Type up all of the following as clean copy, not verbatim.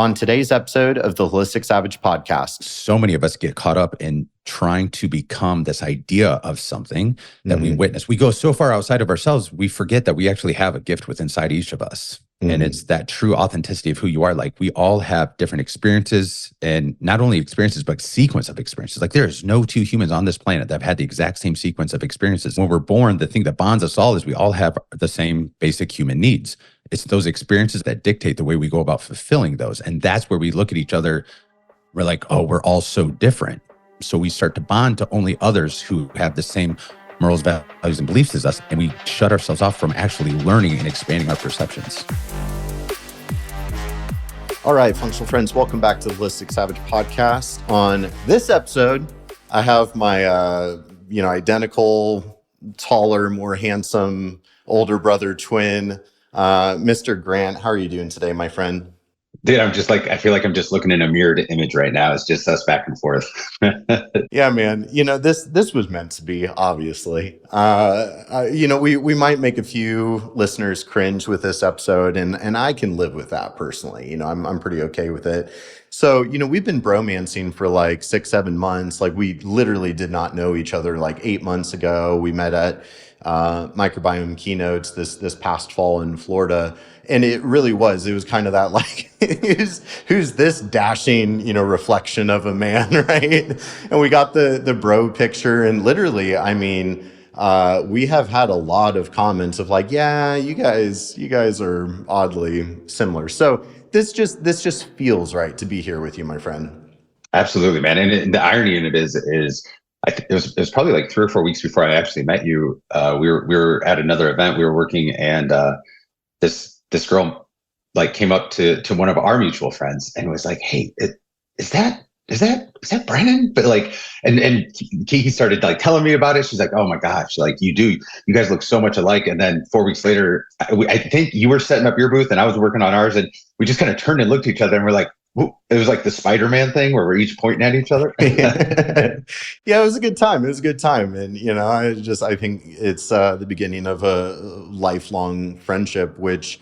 on today's episode of the Holistic Savage podcast. So many of us get caught up in trying to become this idea of something that we witness. We go so far outside of ourselves, we forget that we actually have a gift within inside each of us. And it's that true authenticity of who you are. Like, we all have different experiences, and not only experiences, but sequence of experiences. Like, there's no two humans on this planet that have had the exact same sequence of experiences. When we're born, the thing that bonds us all is we all have the same basic human needs. It's those experiences that dictate the way we go about fulfilling those. And that's where we look at each other. We're like, oh, we're all so different. So we start to bond to only others who have the same morals, values, and beliefs as us. And we shut ourselves off from actually learning and expanding our perceptions. All right, functional friends, welcome back to the Holistic Savage podcast. On this episode, I have my, identical, taller, more handsome, older brother twin, Mr. Grant. How are you doing today, my friend? Dude, I feel like I'm just looking in a mirrored image right now. It's just us back and forth. Yeah, man. This was meant to be, obviously. We might make a few listeners cringe with this episode, and I can live with that personally. I'm pretty okay with it. So, we've been bromancing for like 6-7 months. Like, we literally did not know each other like 8 months ago. We met at microbiome keynotes this past fall in Florida. And it was kind of that, like, who's this dashing, reflection of a man, right? And we got the bro picture, and literally, we have had a lot of comments of like, yeah, you guys are oddly similar. So this just feels right to be here with you, my friend. Absolutely, man. And the irony in it is it was probably like 3 or 4 weeks before I actually met you. We were at another event. We were working, and this girl like came up to one of our mutual friends and was like, "Hey, is that Brennan?" But like, and Kiki started like telling me about it. She's like, "Oh my gosh, like you guys look so much alike." And then 4 weeks later, I think you were setting up your booth and I was working on ours, and we just kind of turned and looked at each other and we're like, whoop. It was like the Spider-Man thing where we're each pointing at each other. Yeah, it was a good time. And, I think it's the beginning of a lifelong friendship, which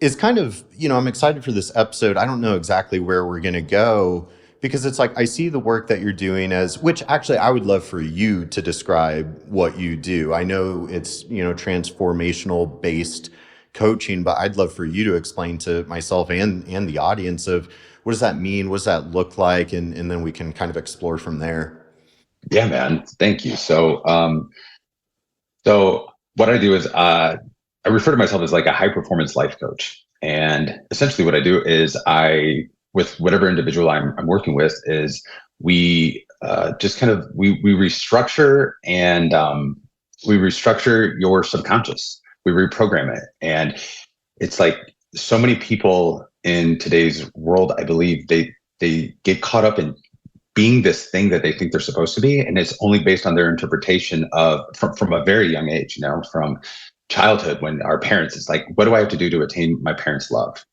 is kind of, I'm excited for this episode. I don't know exactly where we're going to go, because it's like, I see the work that you're doing which actually I would love for you to describe what you do. I know it's, transformational based coaching, but I'd love for you to explain to myself and the audience of what does that mean? What does that look like? And then we can kind of explore from there. Yeah, man. Thank you. So what I do is, I refer to myself as like a high performance life coach. And essentially what I do is with whatever individual I'm working with, is we just kind of, we restructure and we restructure your subconscious. We reprogram it. And it's like so many people in today's world, I believe they get caught up in being this thing that they think they're supposed to be. And it's only based on their interpretation from a very young age, from childhood, when our parents, it's like, what do I have to do to attain my parents' love?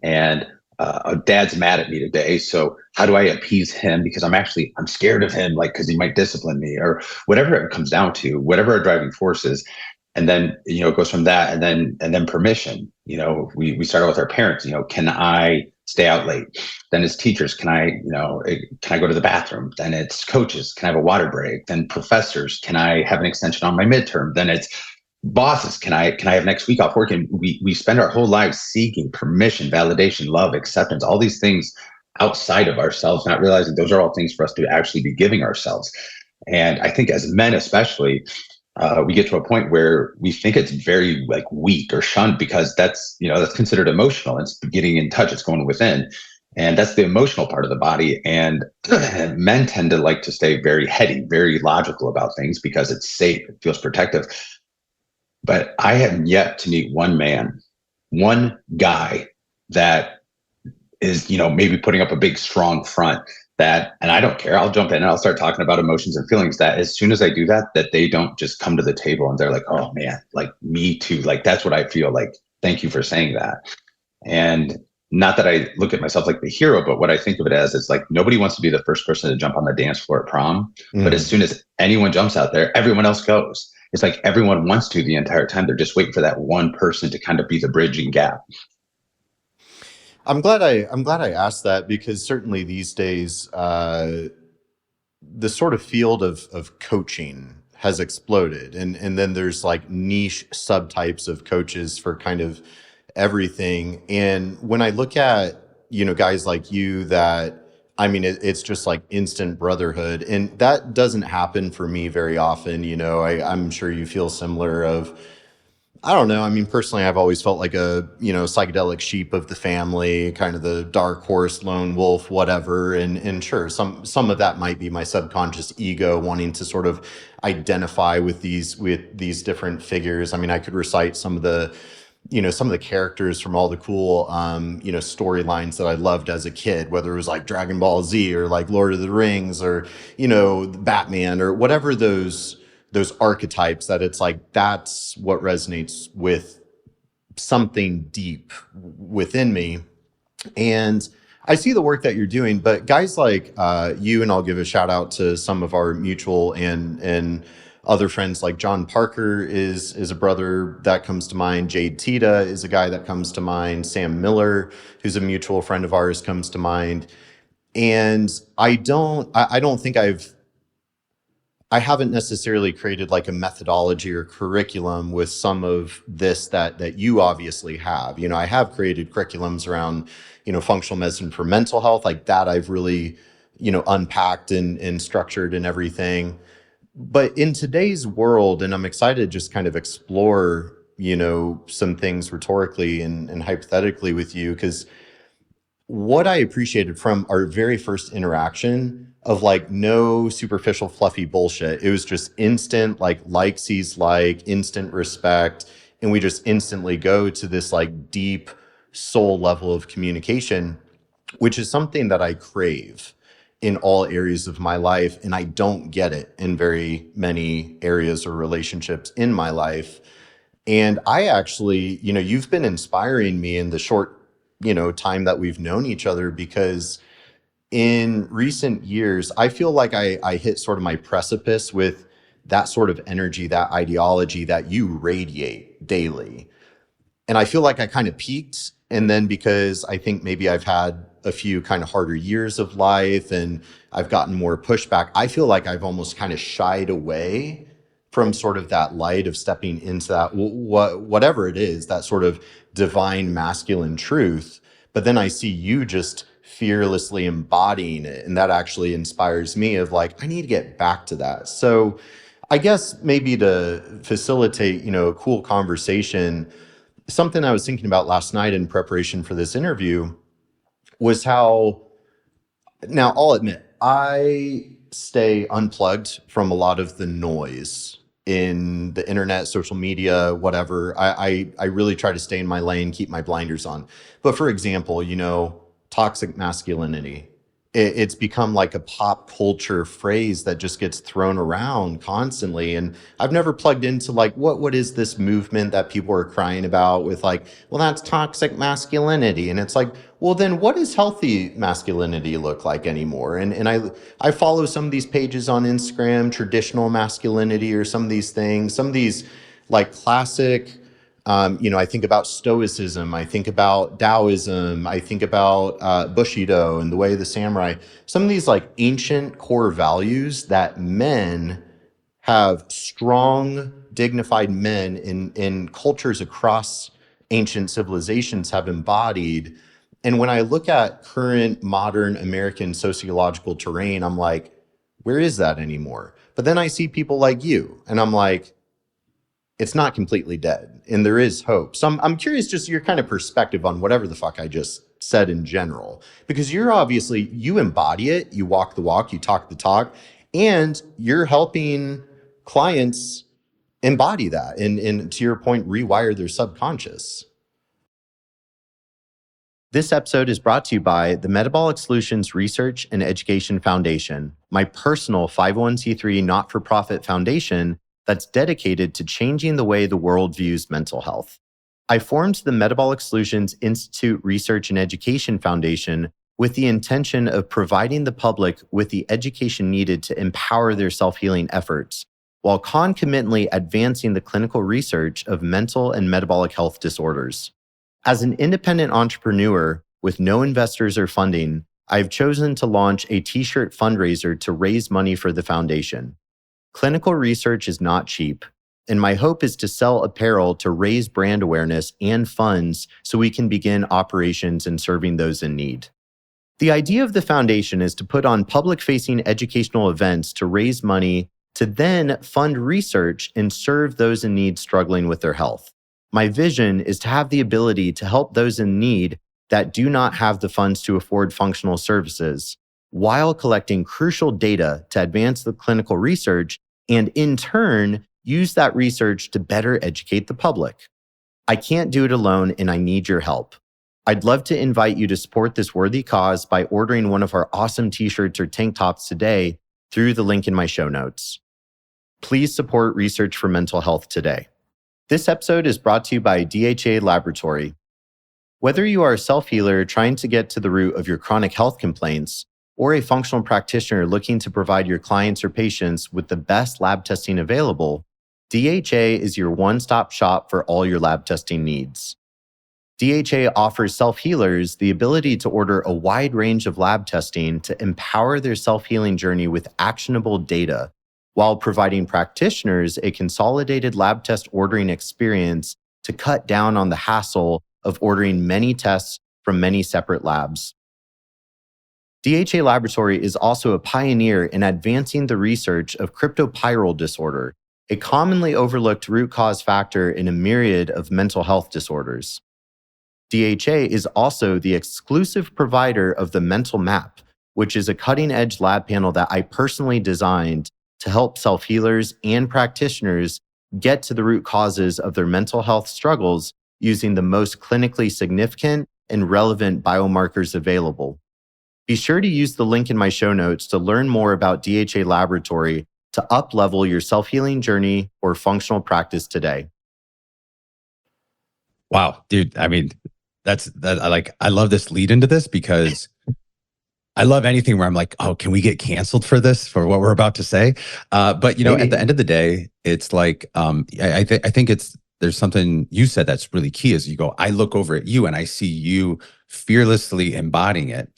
And dad's mad at me today, so how do I appease him? Because I'm scared of him, like, because he might discipline me, or whatever it comes down to, whatever our driving force is. And then, it goes from that, and then permission. We start out with our parents. Can I stay out late? Then it's teachers. Can I go to the bathroom? Then it's coaches. Can I have a water break? Then professors. Can I have an extension on my midterm? Then it's bosses. Can I have next week off work? And we spend our whole lives seeking permission, validation, love, acceptance, all these things outside of ourselves, not realizing those are all things for us to actually be giving ourselves. And I think as men, especially, we get to a point where we think it's very like weak or shunned, because that's considered emotional. It's getting in touch. It's going within. And that's the emotional part of the body. And men tend to like to stay very heady, very logical about things because it's safe. It feels protective. But I have yet to meet one guy that is, maybe putting up a big, strong front and I don't care. I'll jump in and I'll start talking about emotions and feelings, that as soon as I do that they don't just come to the table and they're like, oh man, like me too. Like, that's what I feel like. Thank you for saying that. And not that I look at myself like the hero, but what I think of it as, it's like, nobody wants to be the first person to jump on the dance floor at prom. But as soon as anyone jumps out there, everyone else goes. It's like everyone wants to the entire time. They're just waiting for that one person to kind of be the bridging gap. I'm glad I asked that, because certainly these days, the sort of field of coaching has exploded, and then there's like niche subtypes of coaches for kind of everything. And when I look at, guys like you, that I mean, it's just like instant brotherhood, and that doesn't happen for me very often. I'm sure you feel similar. Of I don't know. I mean, personally, I've always felt like a, psychedelic sheep of the family, kind of the dark horse, lone wolf, whatever. And sure, some of that might be my subconscious ego wanting to sort of identify with these different figures. I mean, I could recite some of the characters from all the cool, storylines that I loved as a kid, whether it was like Dragon Ball Z or like Lord of the Rings or, Batman or whatever those archetypes, that it's like that's what resonates with something deep within me. And I see the work that you're doing, but guys like you, and I'll give a shout out to some of our mutual and other friends, like John Parker is a brother that comes to mind. Jade Tita is a guy that comes to mind. Sam Miller, who's a mutual friend of ours, comes to mind. And I don't think I haven't necessarily created like a methodology or curriculum with some of this that you obviously have. I have created curriculums around, functional medicine for mental health, like that I've really, unpacked and structured and everything. But in today's world, and I'm excited to just kind of explore, some things rhetorically and hypothetically with you, because what I appreciated from our very first interaction of like no superficial fluffy bullshit. It was just instant, like sees like, instant respect. And we just instantly go to this like deep soul level of communication, which is something that I crave in all areas of my life. And I don't get it in very many areas or relationships in my life. And I actually, you've been inspiring me in the short, time that we've known each other, because in recent years, I feel like I hit sort of my precipice with that sort of energy, that ideology that you radiate daily. And I feel like I kind of peaked. And then because I think maybe I've had a few kind of harder years of life and I've gotten more pushback, I feel like I've almost kind of shied away from sort of that light of stepping into that, whatever it is, that sort of divine masculine truth. But then I see you just fearlessly embodying it. And that actually inspires me of like, I need to get back to that. So I guess maybe to facilitate, a cool conversation, something I was thinking about last night in preparation for this interview was how, now I'll admit, I stay unplugged from a lot of the noise in the internet, social media, whatever. I really try to stay in my lane, keep my blinders on. But for example, toxic masculinity. It's become like a pop culture phrase that just gets thrown around constantly. And I've never plugged into like, what is this movement that people are crying about with like, well, that's toxic masculinity. And it's like, well, then what does healthy masculinity look like anymore? And I follow some of these pages on Instagram, traditional masculinity, or some of these things, some of these like classic, I think about Stoicism, I think about Taoism, I think about Bushido and the way of the samurai. Some of these like ancient core values that men have, strong, dignified men in cultures across ancient civilizations have embodied. And when I look at current modern American sociological terrain, I'm like, where is that anymore? But then I see people like you, and I'm like, it's not completely dead, and there is hope. So I'm curious just your kind of perspective on whatever the fuck I just said in general, because you're obviously, you embody it, you walk the walk, you talk the talk, and you're helping clients embody that and to your point, rewire their subconscious. This episode is brought to you by the Metabolic Solutions Research and Education Foundation, my personal 501c3 not-for-profit foundation that's dedicated to changing the way the world views mental health. I formed the Metabolic Solutions Institute Research and Education Foundation with the intention of providing the public with the education needed to empower their self-healing efforts, while concomitantly advancing the clinical research of mental and metabolic health disorders. As an independent entrepreneur, with no investors or funding, I've chosen to launch a t-shirt fundraiser to raise money for the foundation. Clinical research is not cheap, and my hope is to sell apparel to raise brand awareness and funds so we can begin operations and serving those in need. The idea of the foundation is to put on public-facing educational events to raise money to then fund research and serve those in need struggling with their health. My vision is to have the ability to help those in need that do not have the funds to afford functional services, while collecting crucial data to advance the clinical research and, in turn, use that research to better educate the public. I can't do it alone, and I need your help. I'd love to invite you to support this worthy cause by ordering one of our awesome t-shirts or tank tops today through the link in my show notes. Please support research for mental health today. This episode is brought to you by DHA Laboratory. Whether you are a self-healer trying to get to the root of your chronic health complaints, or a functional practitioner looking to provide your clients or patients with the best lab testing available, DHA is your one-stop shop for all your lab testing needs. DHA offers self-healers the ability to order a wide range of lab testing to empower their self-healing journey with actionable data, while providing practitioners a consolidated lab test ordering experience to cut down on the hassle of ordering many tests from many separate labs. DHA Laboratory is also a pioneer in advancing the research of cryptopyral disorder, a commonly overlooked root cause factor in a myriad of mental health disorders. DHA is also the exclusive provider of the Mental Map, which is a cutting-edge lab panel that I personally designed to help self-healers and practitioners get to the root causes of their mental health struggles using the most clinically significant and relevant biomarkers available. Be sure to use the link in my show notes to learn more about DHA Laboratory to up-level your self-healing journey or functional practice today. Wow, dude. I mean, I love this lead into this because I love anything where I'm like, oh, can we get canceled for this, for what we're about to say? But at the end of the day, it's like, I think there's something you said that's really key is you go, I look over at you and I see you fearlessly embodying it.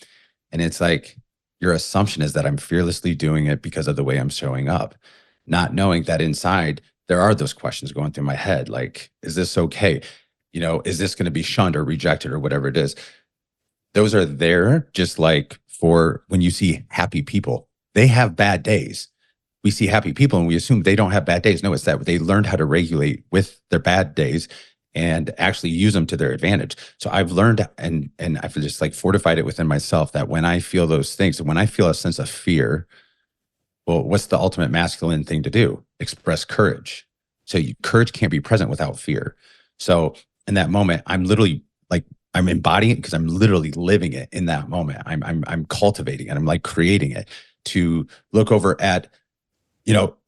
And it's like, your assumption is that I'm fearlessly doing it because of the way I'm showing up, not knowing that inside there are those questions going through my head. Like, is this okay? Is this going to be shunned or rejected or whatever it is? Those are there just like for when you see happy people, they have bad days. We see happy people and we assume they don't have bad days. No, it's that they learned how to regulate with their bad days and actually use them to their advantage. So I've learned and I've just like fortified it within myself that when I feel those things, when I feel a sense of fear, well, what's the ultimate masculine thing to do? Express courage. So courage can't be present without fear. So in that moment, I'm literally like, I'm embodying it because I'm literally living it in that moment. I'm cultivating it. I'm like creating it to look over at,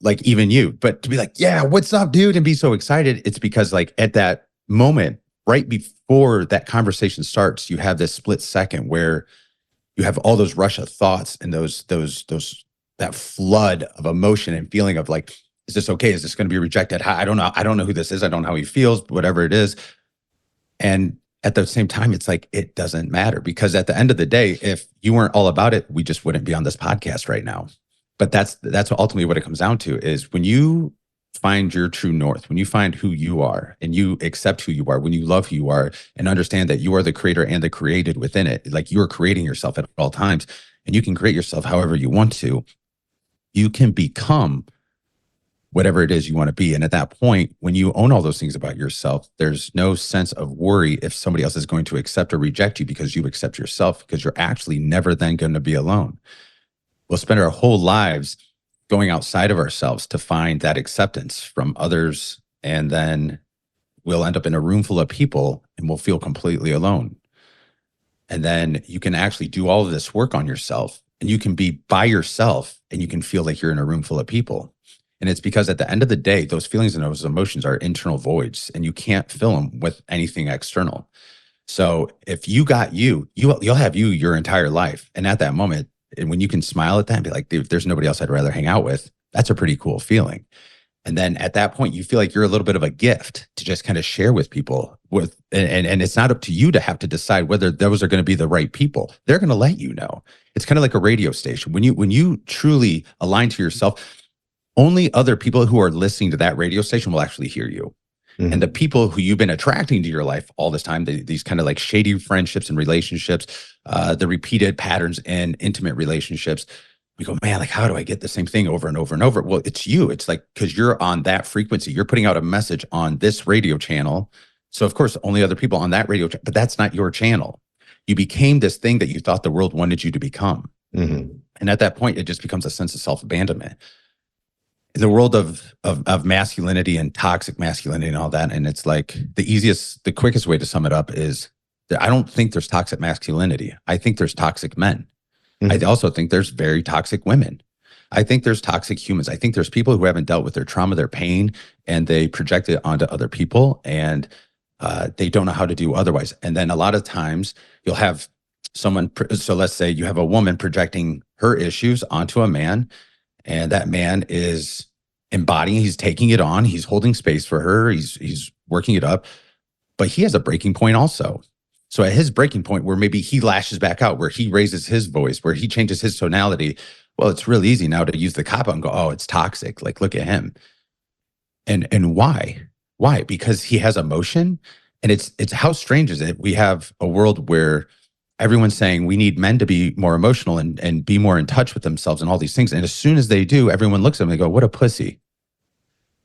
like even you, but to be like, yeah, what's up, dude? And be so excited. It's because like at that moment, right before that conversation starts, you have this split second where you have all those rush of thoughts and that flood of emotion and feeling of like, is this okay? Is this going to be rejected? I don't know. I don't know who this is. I don't know how he feels, whatever it is. And at the same time, it's like, it doesn't matter because at the end of the day, if you weren't all about it, we just wouldn't be on this podcast right now. But that's ultimately what it comes down to is when you find your true north, when you find who you are and you accept who you are, when you love who you are and understand that you are the creator and the created within it, like you are creating yourself at all times and you can create yourself however you want to, you can become whatever it is you want to be. And at that point, when you own all those things about yourself, there's no sense of worry if somebody else is going to accept or reject you because you accept yourself, because you're actually never then going to be alone. We'll spend our whole lives going outside of ourselves to find that acceptance from others. And then we'll end up in a room full of people and we'll feel completely alone. And then you can actually do all of this work on yourself and you can be by yourself and you can feel like you're in a room full of people. And it's because at the end of the day, those feelings and those emotions are internal voids and you can't fill them with anything external. So if you got you'll have you your entire life. And at that moment, and when you can smile at that and be like, dude, there's nobody else I'd rather hang out with, that's a pretty cool feeling. And then at that point, you feel like you're a little bit of a gift to just kind of share with people with, and it's not up to you to have to decide whether those are going to be the right people. They're going to let you know. It's kind of like a radio station. When you truly align to yourself, only other people who are listening to that radio station will actually hear you. Mm-hmm. And the people who you've been attracting to your life all this time, these kind of like shady friendships and relationships, the repeated patterns in intimate relationships, we go, man, like, how do I get the same thing over and over and over? Well, it's you. It's like, because you're on that frequency. You're putting out a message on this radio channel. So, of course, only other people on that radio, but that's not your channel. You became this thing that you thought the world wanted you to become. Mm-hmm. And at that point, it just becomes a sense of self-abandonment. In the world of masculinity and toxic masculinity and all that, and it's like the quickest way to sum it up is that I don't think there's toxic masculinity. I think there's toxic men. I also think there's very toxic women. I think there's toxic humans. I think there's people who haven't dealt with their trauma, their pain, and they project it onto other people, and they don't know how to do otherwise. And then a lot of times you'll have someone, so let's say you have a woman projecting her issues onto a man, and that man is embodying, he's taking it on, he's holding space for her, he's working it up, but he has a breaking point also. So at his breaking point where maybe he lashes back out, where he raises his voice, where he changes his tonality, well, it's real easy now to use the cop out and go, oh, it's toxic. Like, look at him. And why? Why? Because he has emotion. And it's how strange is it? We have a world where everyone's saying we need men to be more emotional and be more in touch with themselves and all these things. And as soon as they do, everyone looks at them and they go, what a pussy.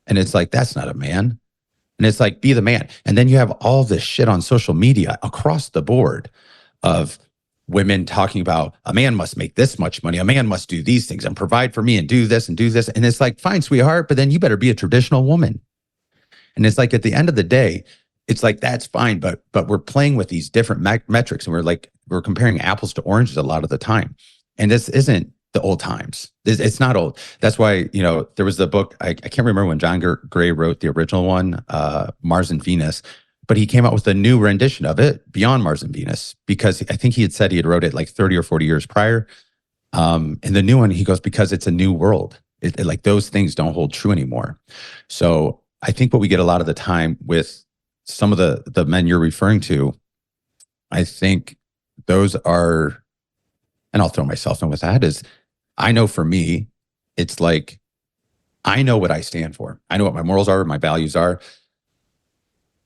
And it's like, that's not a man. And it's like, be the man. And then you have all this shit on social media across the board of women talking about a man must make this much money. A man must do these things and provide for me and do this and do this. And it's like, fine, sweetheart, but then you better be a traditional woman. And it's like, at the end of the day, it's like, that's fine. But we're playing with these different metrics, and we're comparing apples to oranges a lot of the time. And this isn't the old times. It's not old. That's why, there was the book, I can't remember when John Gray wrote the original one, Mars and Venus, but he came out with a new rendition of it, Beyond Mars and Venus, because I think he had said he had wrote it like 30 or 40 years prior. In the new one, he goes, because it's a new world. Like those things don't hold true anymore. So I think what we get a lot of the time with some of the men you're referring to, I think those are, and I'll throw myself in with that, is I know for me, it's like, I know what I stand for. I know what my morals are, my values are.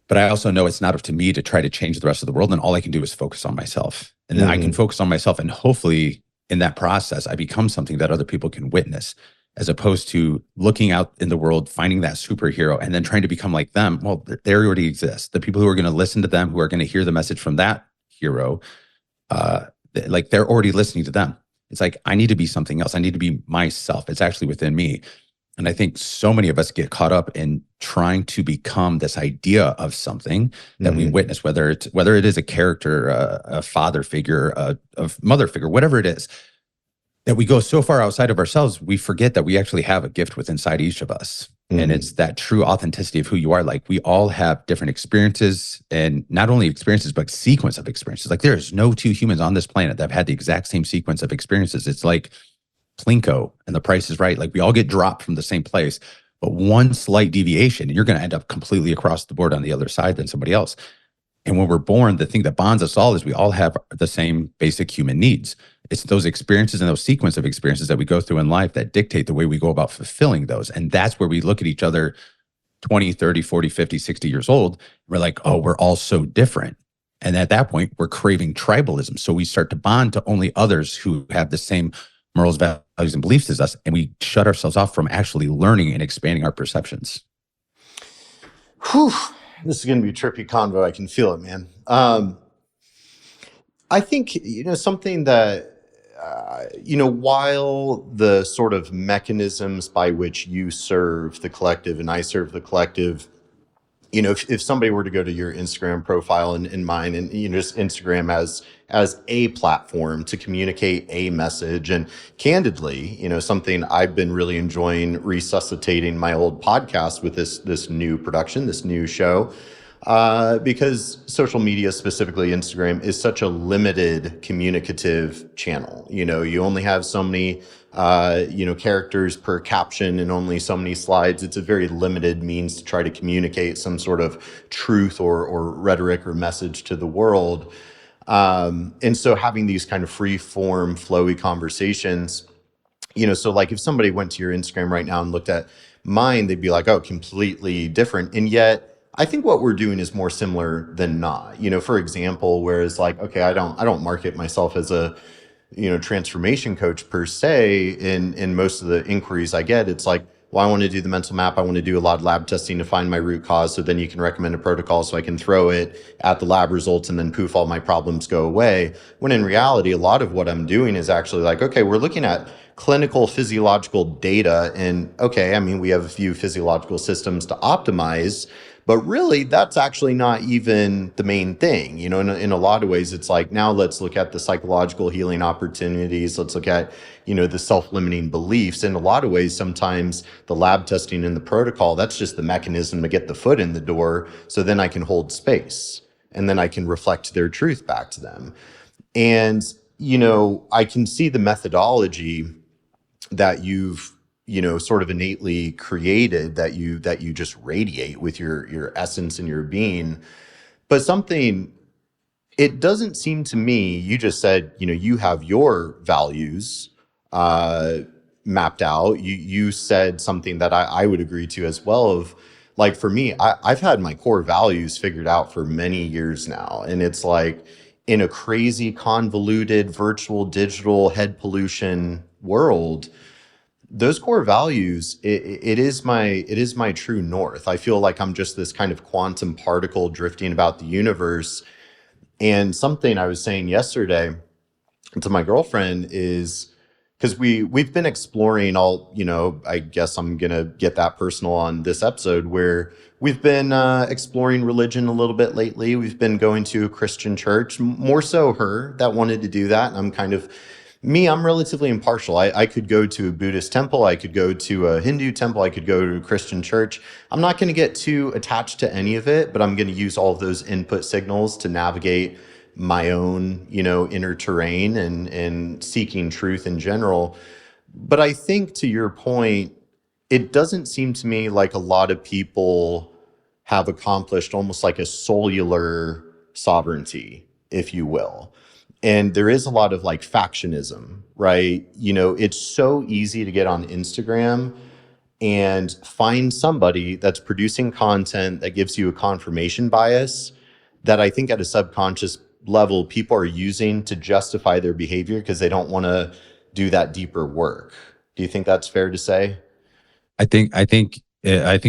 But I also know it's not up to me to try to change the rest of the world. And all I can do is focus on myself. And then I can focus on myself. And hopefully in that process, I become something that other people can witness, as opposed to looking out in the world, finding that superhero and then trying to become like them. Well, they already exist. The people who are going to listen to them, who are going to hear the message from that hero, like they're already listening to them. It's like, I need to be something else. I need to be myself. It's actually within me. And I think so many of us get caught up in trying to become this idea of something that we witness, whether it is a character, a father figure, a mother figure, whatever it is, that we go so far outside of ourselves, we forget that we actually have a gift within inside each of us. And it's that true authenticity of who you are. Like, we all have different experiences, and not only experiences, but sequence of experiences. Like, there's no two humans on this planet that have had the exact same sequence of experiences. It's like Plinko and The Price is Right. Like, we all get dropped from the same place, but one slight deviation, and you're going to end up completely across the board on the other side than somebody else. And when we're born, the thing that bonds us all is we all have the same basic human needs. It's those experiences and those sequence of experiences that we go through in life that dictate the way we go about fulfilling those. And that's where we look at each other 20, 30, 40, 50, 60 years old. We're like, oh, we're all so different. And at that point, we're craving tribalism. So we start to bond to only others who have the same morals, values, and beliefs as us. And we shut ourselves off from actually learning and expanding our perceptions. Whew. This is going to be a trippy convo. I can feel it, man. I think, something that, while the sort of mechanisms by which you serve the collective and I serve the collective, if somebody were to go to your Instagram profile and mine, and just Instagram as a platform to communicate a message, and candidly, something I've been really enjoying resuscitating my old podcast with this new production, this new show, Because social media, specifically Instagram, is such a limited communicative channel. You only have so many, characters per caption and only so many slides. It's a very limited means to try to communicate some sort of truth or rhetoric or message to the world. And so having these kind of free form, flowy conversations, so like if somebody went to your Instagram right now and looked at mine, they'd be like, oh, completely different. And yet I think what we're doing is more similar than not. For example, whereas like, okay, I don't market myself as a, transformation coach per se. In most of the inquiries I get, it's like, well, I want to do the mental map. I want to do a lot of lab testing to find my root cause. So then you can recommend a protocol so I can throw it at the lab results and then poof, all my problems go away. When in reality, a lot of what I'm doing is actually like, okay, we're looking at clinical physiological data. And okay, I mean, we have a few physiological systems to optimize, but really that's actually not even the main thing. In a lot of ways, it's like, now let's look at the psychological healing opportunities. Let's look at, the self-limiting beliefs. In a lot of ways, sometimes the lab testing and the protocol, that's just the mechanism to get the foot in the door. So then I can hold space and then I can reflect their truth back to them. And, I can see the methodology that you've sort of innately created, that you just radiate with your essence and your being. But something, it doesn't seem to me, you just said, you have your values mapped out. You said something that I would agree to as well, of like, for me, I've had my core values figured out for many years now. And it's like, in a crazy, convoluted, virtual, digital, head pollution world, those core values, it is my true north. I feel like I'm just this kind of quantum particle drifting about the universe. And something I was saying yesterday to my girlfriend is, because we've been exploring I guess I'm gonna get that personal on this episode, where we've been exploring religion a little bit lately. We've been going to a Christian church, more so her that wanted to do that. And I'm relatively impartial. I could go to a Buddhist temple, I could go to a Hindu temple, I could go to a Christian church. I'm not going to get too attached to any of it, but I'm going to use all of those input signals to navigate my own, inner terrain and seeking truth in general. But I think, to your point, it doesn't seem to me like a lot of people have accomplished almost like a cellular sovereignty, if you will. And there is a lot of like factionism, right? It's so easy to get on Instagram and find somebody that's producing content that gives you a confirmation bias that I think at a subconscious level, people are using to justify their behavior because they don't want to do that deeper work. Do you think that's fair to say? I think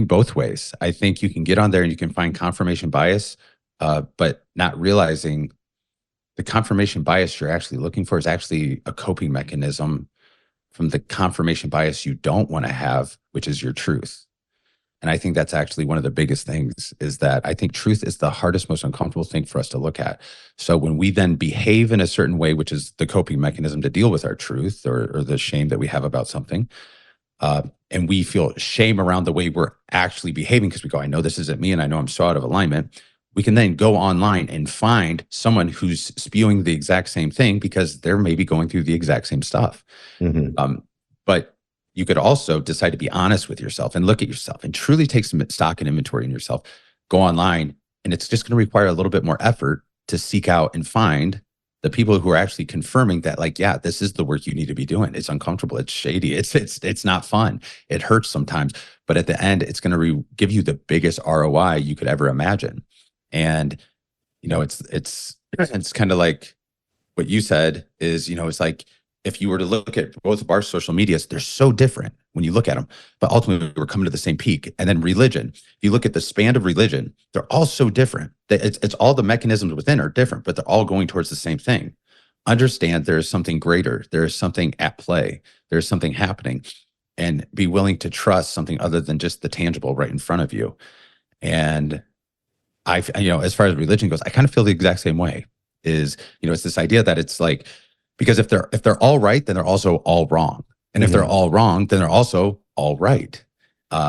both ways. I think you can get on there and you can find confirmation bias, but not realizing the confirmation bias you're actually looking for is actually a coping mechanism from the confirmation bias you don't want to have, which is your truth. And I think that's actually one of the biggest things, is that I think truth is the hardest, most uncomfortable thing for us to look at. So when we then behave in a certain way, which is the coping mechanism to deal with our truth or the shame that we have about something, and we feel shame around the way we're actually behaving because we go, I know this isn't me and I know I'm so out of alignment. We can then go online and find someone who's spewing the exact same thing because they're maybe going through the exact same stuff. Mm-hmm. But you could also decide to be honest with yourself and look at yourself and truly take some stock and inventory in yourself. Go online, and it's just going to require a little bit more effort to seek out and find the people who are actually confirming that, like, yeah, this is the work you need to be doing. It's uncomfortable. It's shady. It's not fun. It hurts sometimes. But at the end, it's going to give you the biggest ROI you could ever imagine. And, it's kind of like what you said is, it's like, if you were to look at both of our social medias, they're so different when you look at them, but ultimately we're coming to the same peak. And then religion, if you look at the span of religion, they're all so different. It's all the mechanisms within are different, but they're all going towards the same thing. Understand there is something greater. There is something at play. There's something happening, and be willing to trust something other than just the tangible right in front of you. And as far as religion goes, I kind of feel the exact same way. It's this idea that it's like, because if they're all right, then they're also all wrong. And if they're all wrong, then they're also all right.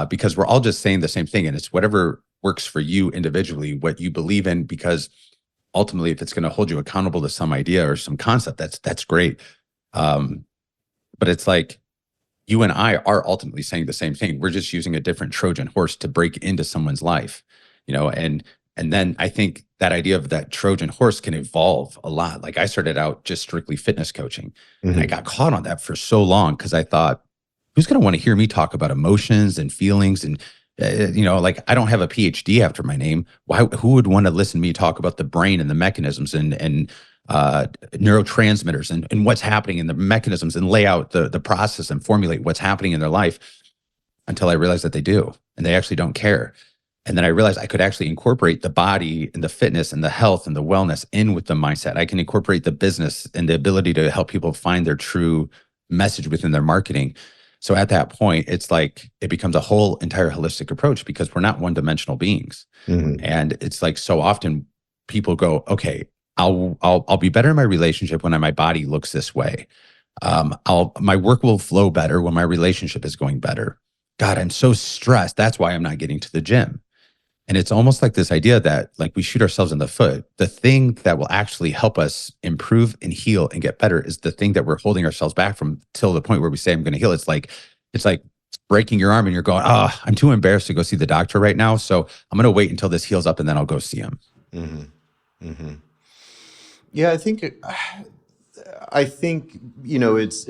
Because we're all just saying the same thing. And it's whatever works for you individually, what you believe in, because ultimately, if it's going to hold you accountable to some idea or some concept, that's great. But it's like, you and I are ultimately saying the same thing. We're just using a different Trojan horse to break into someone's life, and then I think that idea of that Trojan horse can evolve a lot. Like, I started out just strictly fitness coaching, and I got caught on that for so long because I thought, who's going to want to hear me talk about emotions and feelings? And like, I don't have a PhD after my name. Who would want to listen to me talk about the brain and the mechanisms and neurotransmitters and what's happening in the mechanisms, and lay out the process and formulate what's happening in their life? Until I realized that they do, and they actually don't care. And then I realized I could actually incorporate the body and the fitness and the health and the wellness in with the mindset. I can incorporate the business and the ability to help people find their true message within their marketing. So at that point, it's like it becomes a whole entire holistic approach, because we're not one-dimensional beings. And it's like, so often people go, okay, I'll be better in my relationship when my body looks this way. My work will flow better when my relationship is going better. God, I'm so stressed. That's why I'm not getting to the gym. And it's almost like this idea that, like, we shoot ourselves in the foot. The thing that will actually help us improve and heal and get better is the thing that we're holding ourselves back from, till the point where we say, I'm going to heal. It's like breaking your arm and you're going, oh, I'm too embarrassed to go see the doctor right now, so I'm going to wait until this heals up and then I'll go see him. Yeah, I think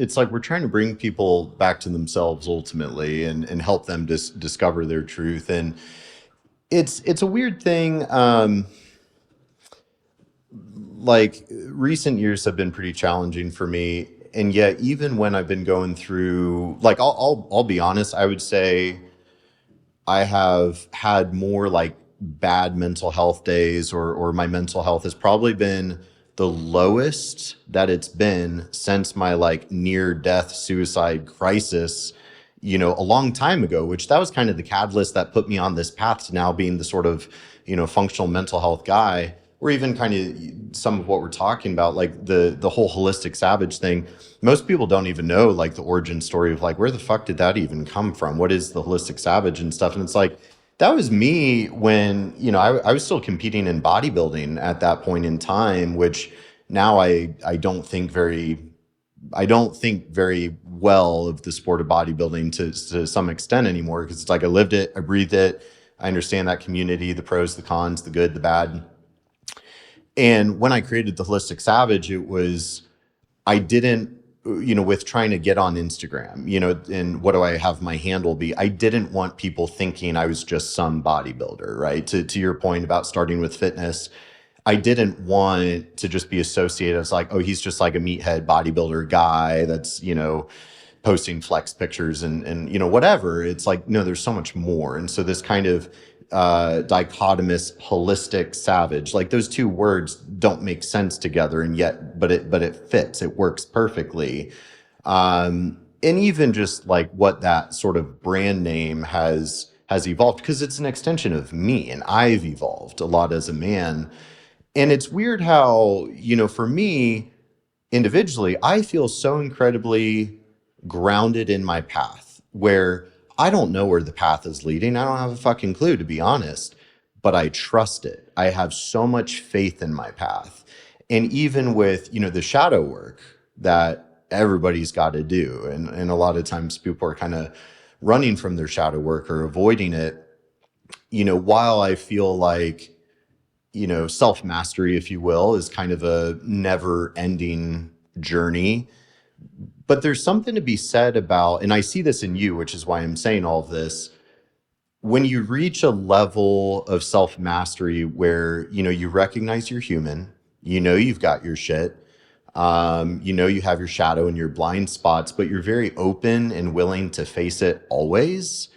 it's like we're trying to bring people back to themselves ultimately, and help them discover their truth. And it's a weird thing. Like, recent years have been pretty challenging for me, and yet even when I've been going through, like, I'll be honest, I would say I have had more like bad mental health days, or my mental health has probably been the lowest that it's been since my like near death suicide crisis, a long time ago, which that was kind of the catalyst that put me on this path to now being the sort of, functional mental health guy, or even kind of some of what we're talking about, like the whole holistic savage thing. Most people don't even know like the origin story of like, where the fuck did that even come from? What is the holistic savage and stuff? And it's like, that was me when, I was still competing in bodybuilding at that point in time, which now I don't think very well of the sport of bodybuilding to some extent anymore, because it's like I lived it, I breathed it, I understand that community, the pros, the cons, the good, the bad. And when I created the Holistic Savage, it was, I didn't, with trying to get on Instagram, and what do I have my handle be? I didn't want people thinking I was just some bodybuilder, right? To your point about starting with fitness, I didn't want to just be associated as like, oh, he's just like a meathead bodybuilder guy that's, posting flex pictures and whatever. It's like, no, there's so much more. And so this kind of dichotomous holistic savage, like, those two words don't make sense together, and yet but it fits, it works perfectly. And even just like what that sort of brand name has evolved, because it's an extension of me, and I've evolved a lot as a man. And it's weird how, for me individually, I feel so incredibly grounded in my path, where I don't know where the path is leading. I don't have a fucking clue, to be honest, but I trust it. I have so much faith in my path. And even with, the shadow work that everybody's got to do, and a lot of times people are kind of running from their shadow work or avoiding it, while I feel like, self-mastery, if you will, is kind of a never-ending journey. But there's something to be said about, and I see this in you, which is why I'm saying all of this, when you reach a level of self-mastery where, you recognize you're human, you've got your shit, you have your shadow and your blind spots, but you're very open and willing to face it always,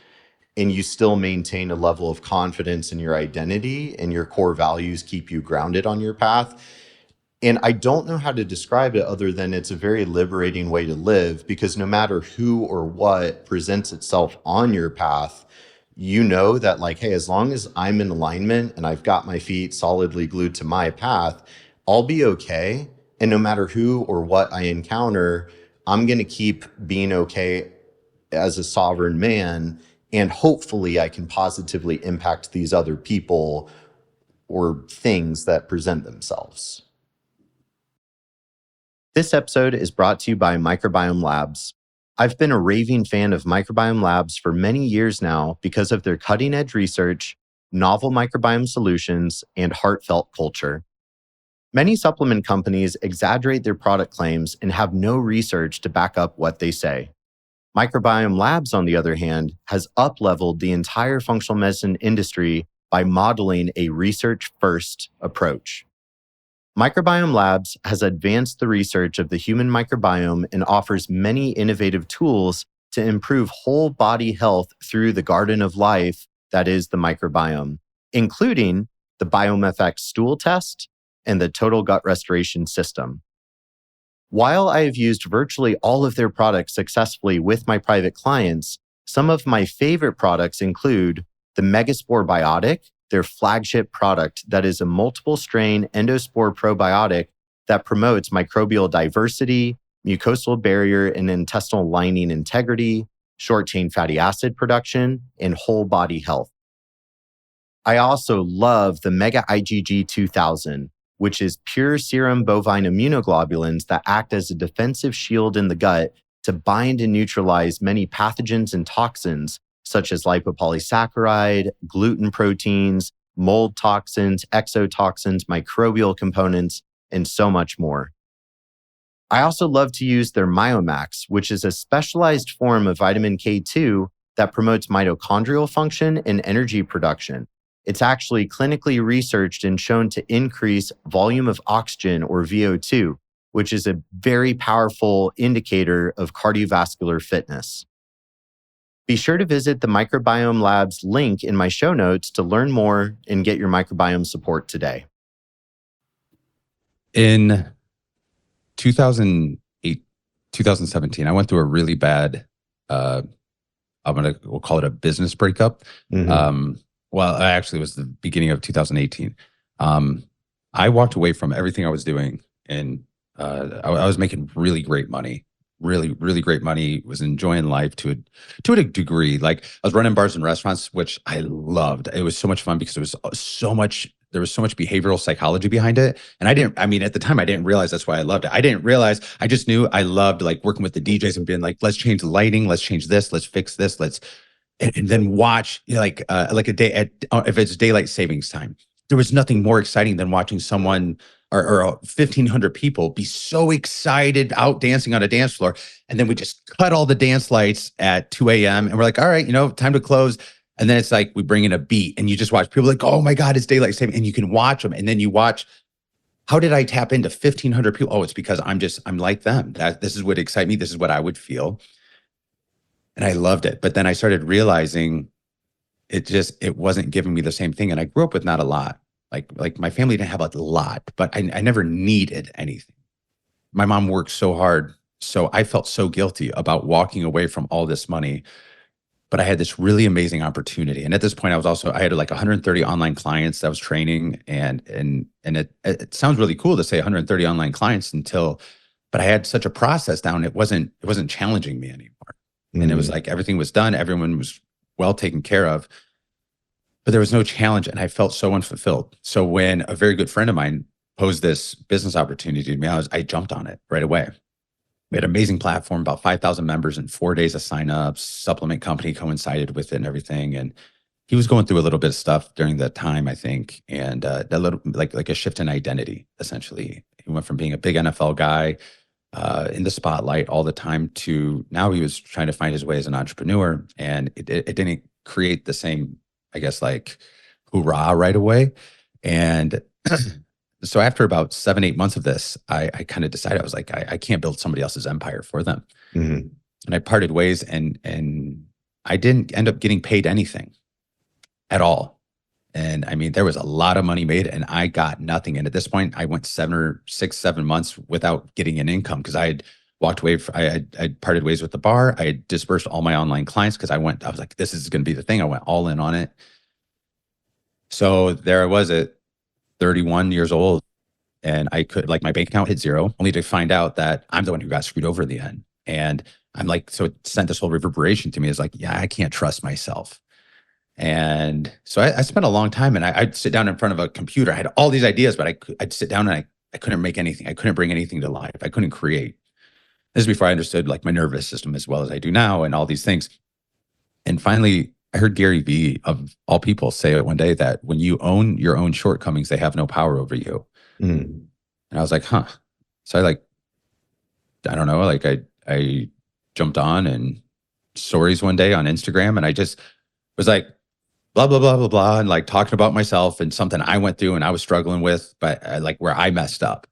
and you still maintain a level of confidence in your identity, and your core values keep you grounded on your path. And I don't know how to describe it other than it's a very liberating way to live, because no matter who or what presents itself on your path, that like, hey, as long as I'm in alignment and I've got my feet solidly glued to my path, I'll be okay. And no matter who or what I encounter, I'm going to keep being okay as a sovereign man, and hopefully I can positively impact these other people or things that present themselves. This episode is brought to you by Microbiome Labs. I've been a raving fan of Microbiome Labs for many years now because of their cutting-edge research, novel microbiome solutions, and heartfelt culture. Many supplement companies exaggerate their product claims and have no research to back up what they say. Microbiome Labs, on the other hand, has up-leveled the entire functional medicine industry by modeling a research-first approach. Microbiome Labs has advanced the research of the human microbiome and offers many innovative tools to improve whole body health through the garden of life that is the microbiome, including the BiomeFX stool test and the total gut restoration system. While I have used virtually all of their products successfully with my private clients, some of my favorite products include the Megaspore Biotic, their flagship product that is a multiple strain endospore probiotic that promotes microbial diversity, mucosal barrier and intestinal lining integrity, short chain fatty acid production, and whole body health. I also love the Mega IgG 2000, which is pure serum bovine immunoglobulins that act as a defensive shield in the gut to bind and neutralize many pathogens and toxins, such as lipopolysaccharide, gluten proteins, mold toxins, exotoxins, microbial components, and so much more. I also love to use their Myomax, which is a specialized form of vitamin K2 that promotes mitochondrial function and energy production. It's actually clinically researched and shown to increase volume of oxygen, or VO2, which is a very powerful indicator of cardiovascular fitness. Be sure to visit the Microbiome Labs link in my show notes to learn more and get your microbiome support today. In 2008, 2017, I went through a really bad, we'll call it a business breakup. Well, actually, it was the beginning of 2018. I walked away from everything I was doing, and I was making really great money, really, really great money. Was enjoying life to a degree. Like, I was running bars and restaurants, which I loved. It was so much fun because there was so much behavioral psychology behind it. And at the time, I didn't realize that's why I loved it. I just knew I loved like working with the DJs and being like, let's change the lighting, let's change this, let's fix this, and then watch, like a day if it's daylight savings time. There was nothing more exciting than watching someone or 1,500 people be so excited out dancing on a dance floor. And then we just cut all the dance lights at 2 a.m. and we're like, all right, time to close. And then it's like we bring in a beat and you just watch people like, oh my God, it's daylight saving. And you can watch them. And then you watch, how did I tap into 1,500 people? Oh, it's because I'm like them. This is what excites me. This is what I would feel. And I loved it. But then I started realizing it wasn't giving me the same thing. And I grew up with not a lot. Like my family didn't have a lot, but I never needed anything. My mom worked so hard. So I felt so guilty about walking away from all this money. But I had this really amazing opportunity. And at this point, I had like 130 online clients that I was training. And it sounds really cool to say 130 online clients but I had such a process down. It wasn't challenging me anymore. And it was like everything was done. Everyone was well taken care of. But there was no challenge. And I felt so unfulfilled. So when a very good friend of mine posed this business opportunity to me, I jumped on it right away. We had an amazing platform, about 5,000 members in 4 days of signups. Supplement company coincided with it and everything. And he was going through a little bit of stuff during that time, I think. And that little like a shift in identity, essentially. He went from being a big NFL guy in the spotlight all the time to now he was trying to find his way as an entrepreneur. And it didn't create the same, I guess, like hoorah right away. And so after about 7-8 months of this, I kind of decided, I was like, I can't build somebody else's empire for them. And I parted ways and I didn't end up getting paid anything at all. And I mean, there was a lot of money made and I got nothing. And at this point, I went 7 months without getting an income because I had walked away. I'd parted ways with the bar. I had dispersed all my online clients because I was like, this is going to be the thing. I went all in on it. So there I was at 31 years old and I could, like, my bank account hit zero, only to find out that I'm the one who got screwed over in the end. And I'm like, so it sent this whole reverberation to me. It's like, yeah, I can't trust myself. And so I spent a long time, and I'd sit down in front of a computer. I had all these ideas, but I'd sit down and I couldn't make anything. I couldn't bring anything to life. I couldn't create. This is before I understood like my nervous system as well as I do now and all these things. And finally, I heard Gary Vee, of all people, say it one day that when you own your own shortcomings, they have no power over you. Mm. And I was like, huh. So I don't know, like I jumped on and stories one day on Instagram, and I just was like, blah, blah, blah, blah, blah, and like talking about myself and something I went through and I was struggling with, but like where I messed up.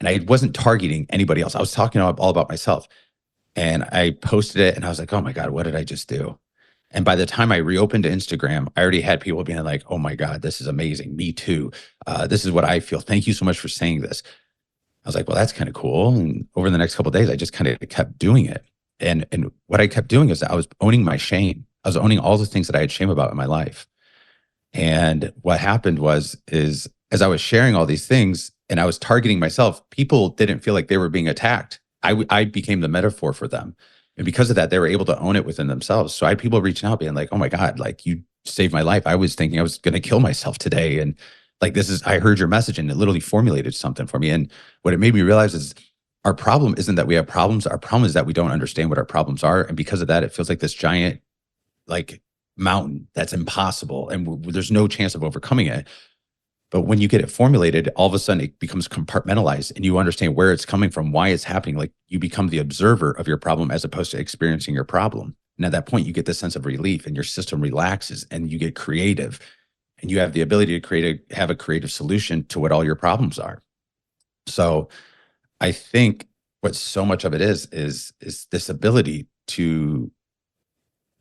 And I wasn't targeting anybody else. I was talking all about myself. And I posted it and I was like, oh my God, what did I just do? And by the time I reopened Instagram, I already had people being like, oh my God, this is amazing. Me too. This is what I feel. Thank you so much for saying this. I was like, well, that's kind of cool. And over the next couple of days, I just kind of kept doing it. And what I kept doing is that I was owning my shame. I was owning all the things that I had shame about in my life. And what happened is as I was sharing all these things and I was targeting myself, people didn't feel like they were being attacked. I became the metaphor for them. And because of that, they were able to own it within themselves. So I had people reaching out being like, oh my God, like you saved my life. I was thinking I was going to kill myself today. And like, I heard your message and it literally formulated something for me. And what it made me realize is our problem isn't that we have problems. Our problem is that we don't understand what our problems are. And because of that, it feels like this giant like mountain that's impossible. And there's no chance of overcoming it. But when you get it formulated, all of a sudden it becomes compartmentalized and you understand where it's coming from, why it's happening. Like you become the observer of your problem as opposed to experiencing your problem. And at that point, you get this sense of relief and your system relaxes and you get creative and you have the ability to have a creative solution to what all your problems are. So I think what so much of it is this ability to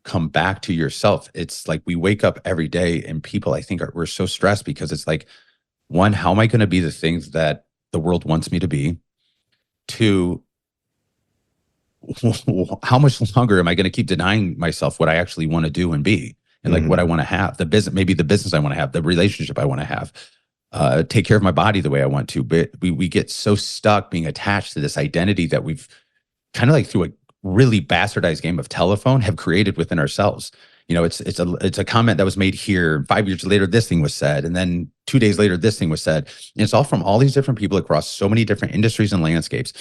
come back to yourself. It's like we wake up every day and people, I think, we're so stressed because it's like, one, how am I going to be the things that the world wants me to be? Two, how much longer am I going to keep denying myself what I actually want to do and be? And like what I want to have, the business, maybe the business I want to have, the relationship I want to have, take care of my body the way I want to. But we get so stuck being attached to this identity that we've kind of like through a really bastardized game of telephone have created within ourselves. You know, it's a comment that was made here. 5 years later, this thing was said. And then 2 days later, this thing was said. And it's all from all these different people across so many different industries and landscapes.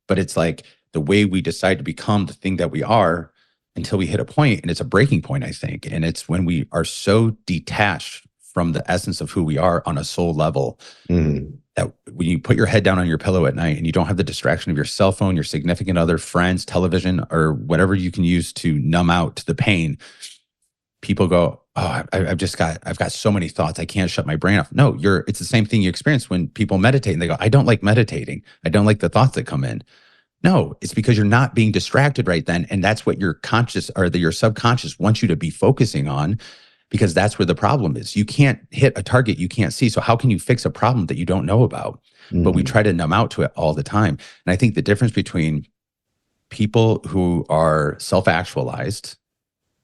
But it's like the way we decide to become the thing that we are until we hit a point, and it's a breaking point, I think. And it's when we are so detached from the essence of who we are on a soul level, that when you put your head down on your pillow at night and you don't have the distraction of your cell phone, your significant other, friends, television, or whatever you can use to numb out the pain, people go, oh, I've got so many thoughts. I can't shut my brain off. No, it's the same thing you experience when people meditate and they go, I don't like meditating. I don't like the thoughts that come in. No, it's because you're not being distracted right then. And that's what your conscious or your subconscious wants you to be focusing on, because that's where the problem is. You can't hit a target you can't see. So how can you fix a problem that you don't know about? But we try to numb out to it all the time. And I think the difference between people who are self-actualized,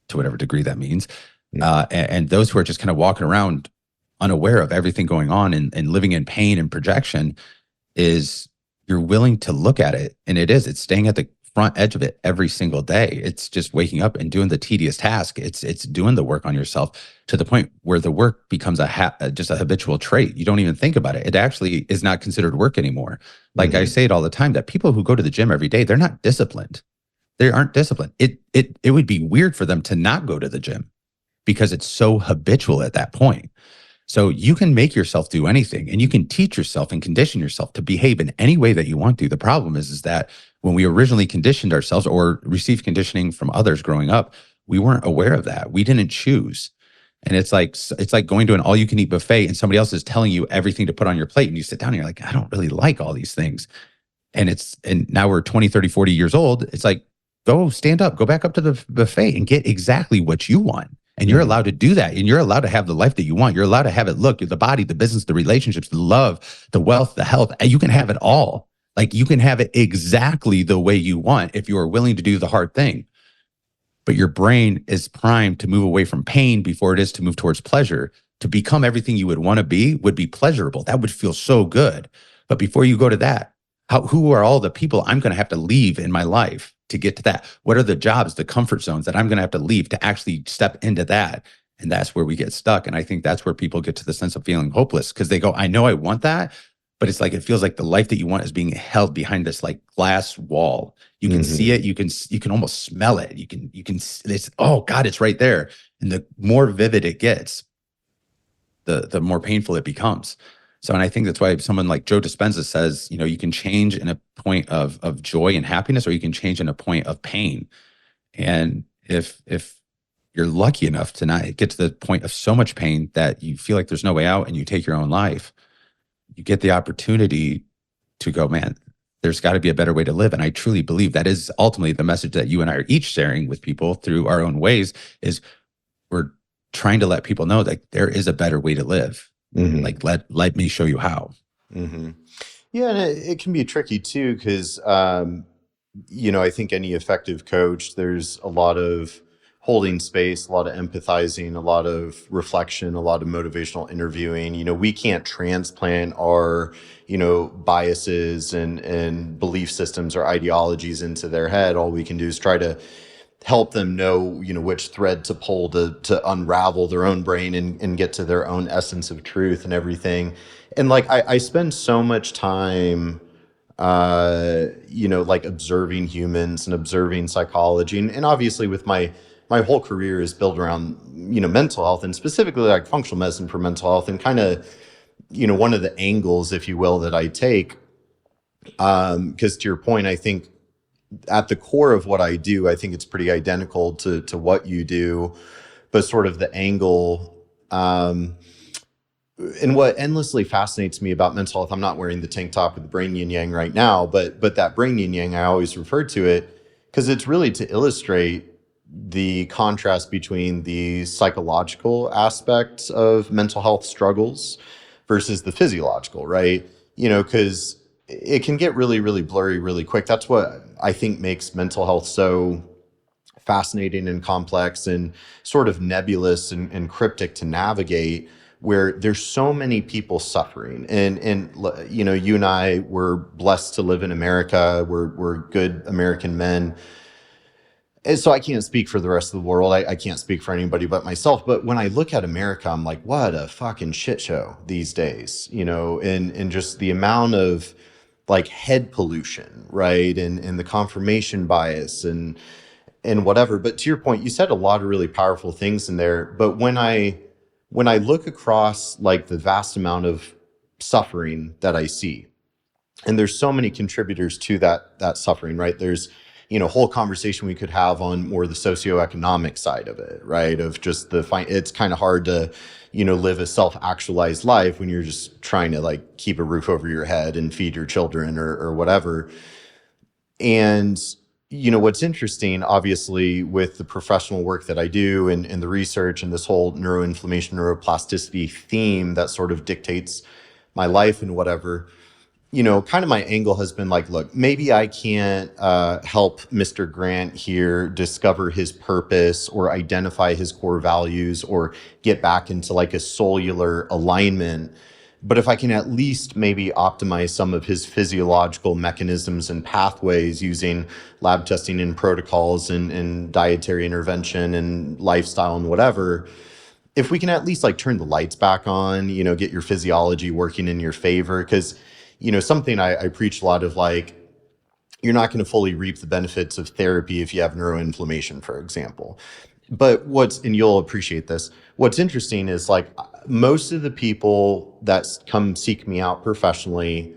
to whatever degree that means, and those who are just kind of walking around unaware of everything going on and living in pain and projection is you're willing to look at it. And it's staying at the front edge of it every single day. It's just waking up and doing the tedious task. It's doing the work on yourself to the point where the work becomes just a habitual trait. You don't even think about it. It actually is not considered work anymore. Like I say it all the time that people who go to the gym every day, they're not disciplined. They aren't disciplined. It would be weird for them to not go to the gym because it's so habitual at that point. So you can make yourself do anything and you can teach yourself and condition yourself to behave in any way that you want to. The problem is that when we originally conditioned ourselves or received conditioning from others growing up, we weren't aware of that. We didn't choose. And it's like going to an all-you-can-eat buffet and somebody else is telling you everything to put on your plate and you sit down and you're like, I don't really like all these things. And now we're 20, 30, 40 years old. It's like, go stand up, go back up to the buffet and get exactly what you want. And you're allowed to do that. And you're allowed to have the life that you want. You're allowed to have it look, the body, the business, the relationships, the love, the wealth, the health. And you can have it all. Like you can have it exactly the way you want if you are willing to do the hard thing. But your brain is primed to move away from pain before it is to move towards pleasure. To become everything you would want to be would be pleasurable. That would feel so good. But before you go to that, who are all the people I'm going to have to leave in my life to get to that? What are the jobs, the comfort zones that I'm going to have to leave to actually step into that? And that's where we get stuck. And I think that's where people get to the sense of feeling hopeless, because they go, I know I want that, but it's like, it feels like the life that you want is being held behind this like glass wall. You can see it. You can almost smell it. You can, it's, oh God, it's right there. And the more vivid it gets, the more painful it becomes. So, and I think that's why someone like Joe Dispenza says, you know, you can change in a point of joy and happiness, or you can change in a point of pain. And if you're lucky enough to not get to the point of so much pain that you feel like there's no way out and you take your own life, you get the opportunity to go, man, there's got to be a better way to live. And I truly believe that is ultimately the message that you and I are each sharing with people through our own ways, is we're trying to let people know that there is a better way to live. Like, let me show you how. Yeah, and it can be tricky too, because you know, I think any effective coach, there's a lot of holding space, a lot of empathizing, a lot of reflection, a lot of motivational interviewing. You know, we can't transplant our, you know, biases and belief systems or ideologies into their head. All we can do is try to help them know, you know, which thread to pull to unravel their own brain and get to their own essence of truth and everything. And like, I spend so much time, you know, like observing humans and observing psychology. And obviously with my whole career is built around, you know, mental health, and specifically like functional medicine for mental health. And kind of, you know, one of the angles, if you will, that I take, because to your point, I think at the core of what I do, I think it's pretty identical to what you do, but sort of the angle, and what endlessly fascinates me about mental health, I'm not wearing the tank top with the brain yin yang right now, but that brain yin yang, I always refer to it because it's really to illustrate the contrast between the psychological aspects of mental health struggles versus the physiological, right? You know, because it can get really, really blurry really quick. That's what I think makes mental health so fascinating and complex and sort of nebulous and cryptic to navigate, where there's so many people suffering. And you know, you and I were blessed to live in America. We're good American men. And so I can't speak for the rest of the world. I can't speak for anybody but myself. But when I look at America, I'm like, what a fucking shit show these days, you know, and just the amount of like head pollution, right? And the confirmation bias and whatever. But to your point, you said a lot of really powerful things in there. But when I look across like the vast amount of suffering that I see, and there's so many contributors to that suffering, right? There's, you know, whole conversation we could have on more the socioeconomic side of it, right? Of just it's kind of hard to, you know, live a self-actualized life when you're just trying to like keep a roof over your head and feed your children or whatever. And, you know, what's interesting, obviously, with the professional work that I do and the research and this whole neuroinflammation, neuroplasticity theme that sort of dictates my life and whatever, you know, kind of my angle has been like, look, maybe I can't help Mr. Grant here discover his purpose or identify his core values or get back into like a cellular alignment. But if I can at least maybe optimize some of his physiological mechanisms and pathways using lab testing and protocols and dietary intervention and lifestyle and whatever, if we can at least like turn the lights back on, you know, get your physiology working in your favor. Because, you know, something I preach a lot of, like, you're not going to fully reap the benefits of therapy if you have neuroinflammation, for example. But and you'll appreciate this, what's interesting is like most of the people that come seek me out professionally,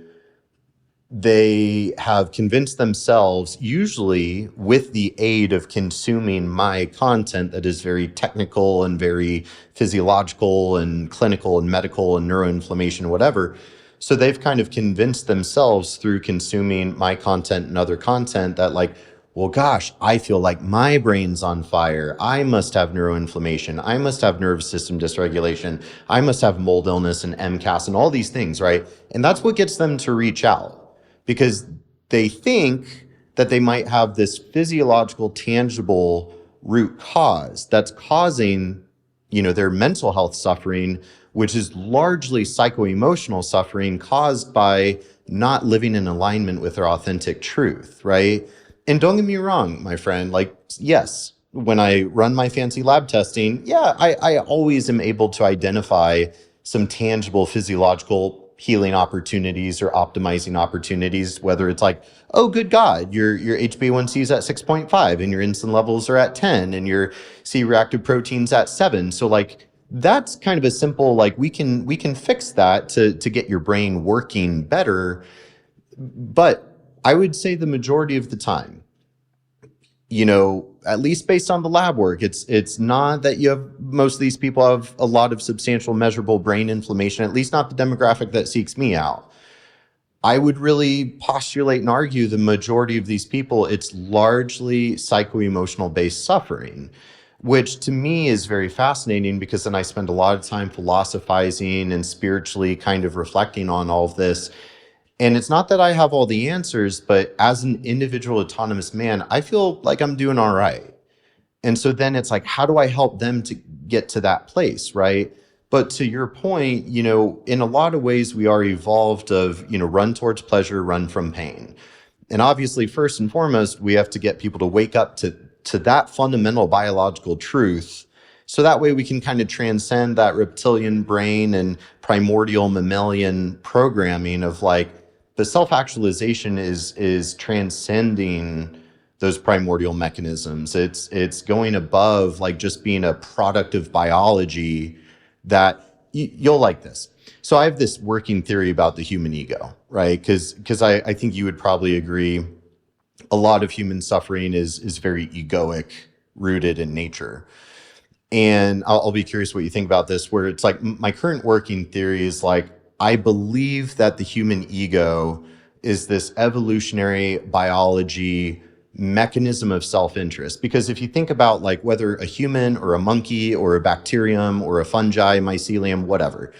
they have convinced themselves, usually with the aid of consuming my content that is very technical and very physiological and clinical and medical and neuroinflammation, whatever. So they've kind of convinced themselves through consuming my content and other content that like, well, gosh, I feel like my brain's on fire. I must have neuroinflammation. I must have nervous system dysregulation. I must have mold illness and MCAS and all these things, right? And that's what gets them to reach out, because they think that they might have this physiological, tangible root cause that's causing, you know, their mental health suffering, which is largely psycho-emotional suffering caused by not living in alignment with their authentic truth, right? And don't get me wrong, my friend, like, yes, when I run my fancy lab testing, yeah, I always am able to identify some tangible physiological healing opportunities or optimizing opportunities, whether it's like, oh, good God, your HbA1c is at 6.5 and your insulin levels are at 10 and your C-reactive protein's at 7. So like, that's kind of a simple, like, we can fix that to get your brain working better. But I would say the majority of the time, at least based on the lab work, it's not that you have, most of these people have a lot of substantial measurable brain inflammation, at least not the demographic that seeks me out. I would really postulate and argue the majority of these people, it's largely psycho-emotional based suffering, which to me is very fascinating, because then I spend a lot of time philosophizing and spiritually kind of reflecting on all of this. And it's not that I have all the answers, but as an individual autonomous man, I feel like I'm doing all right. And so then it's like, how do I help them to get to that place, right? But to your point, in a lot of ways, we are evolved of, run towards pleasure, run from pain. And obviously, first and foremost, we have to get people to wake up to that fundamental biological truth. So that way we can kind of transcend that reptilian brain and primordial mammalian programming of like, the self-actualization is transcending those primordial mechanisms. It's going above like just being a product of biology that you'll like this. So I have this working theory about the human ego, right? Because I think you would probably agree a lot of human suffering is very egoic, rooted in nature. And I'll be curious what you think about this, where it's like my current working theory is like, I believe that the human ego is this evolutionary biology mechanism of self-interest. Because if you think about like whether a human or a monkey or a bacterium or a fungi, mycelium, whatever,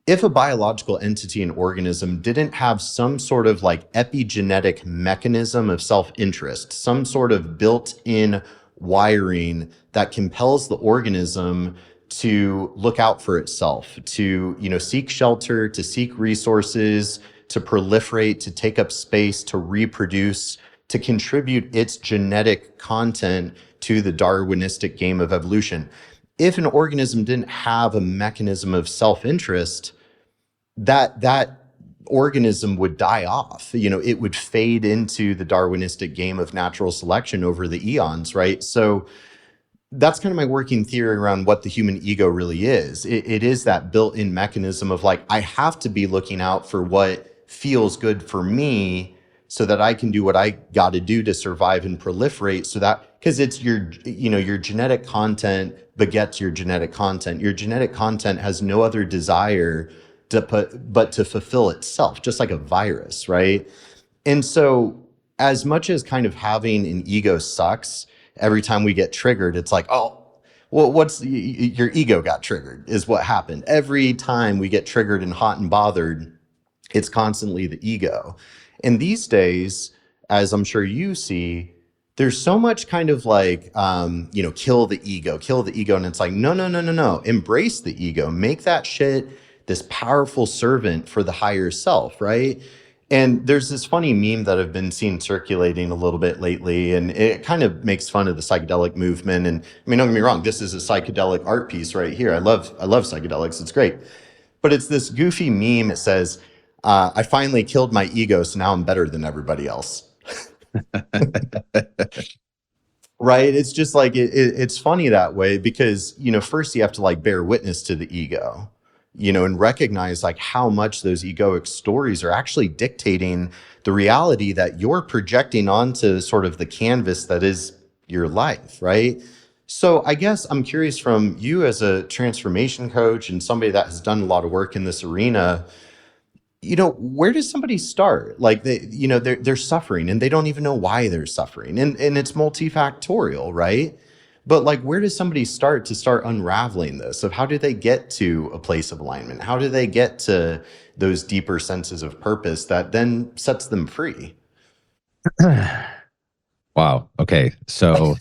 if a biological entity and organism didn't have some sort of like epigenetic mechanism of self-interest, some sort of built-in wiring that compels the organism to look out for itself, to seek shelter, to seek resources, to proliferate, to take up space, to reproduce, to contribute its genetic content to the Darwinistic game of evolution. If an organism didn't have a mechanism of self-interest, that organism would die off. It would fade into the Darwinistic game of natural selection over the eons, right? So that's kind of my working theory around what the human ego really is. It is that built-in mechanism of like, I have to be looking out for what feels good for me so that I can do what I got to do to survive and proliferate. So that, because it's your genetic content begets your genetic content. Your genetic content has no other desire but to fulfill itself, just like a virus, right? And so as much as kind of having an ego sucks, every time we get triggered, it's like, oh, well, your ego got triggered is what happened. Every time we get triggered and hot and bothered, it's constantly the ego. And these days, as I'm sure you see, there's so much kind of like, kill the ego. And it's like, no. Embrace the ego. Make that shit this powerful servant for the higher self, right? And there's this funny meme that I've been seeing circulating a little bit lately, and it kind of makes fun of the psychedelic movement. And I mean, don't get me wrong, this is a psychedelic art piece right here. I love psychedelics, it's great. But it's this goofy meme. It says, I finally killed my ego, so now I'm better than everybody else. Right? It's just like, it's funny that way because, first you have to like bear witness to the ego, and recognize like how much those egoic stories are actually dictating the reality that you're projecting onto sort of the canvas that is your life, right? So I guess I'm curious from you as a transformation coach and somebody that has done a lot of work in this arena, where does somebody start? Like they're suffering and they don't even know why they're suffering. And it's multifactorial, right? But like, where does somebody start unraveling this? Of how do they get to a place of alignment? How do they get to those deeper senses of purpose that then sets them free? Wow. Okay. So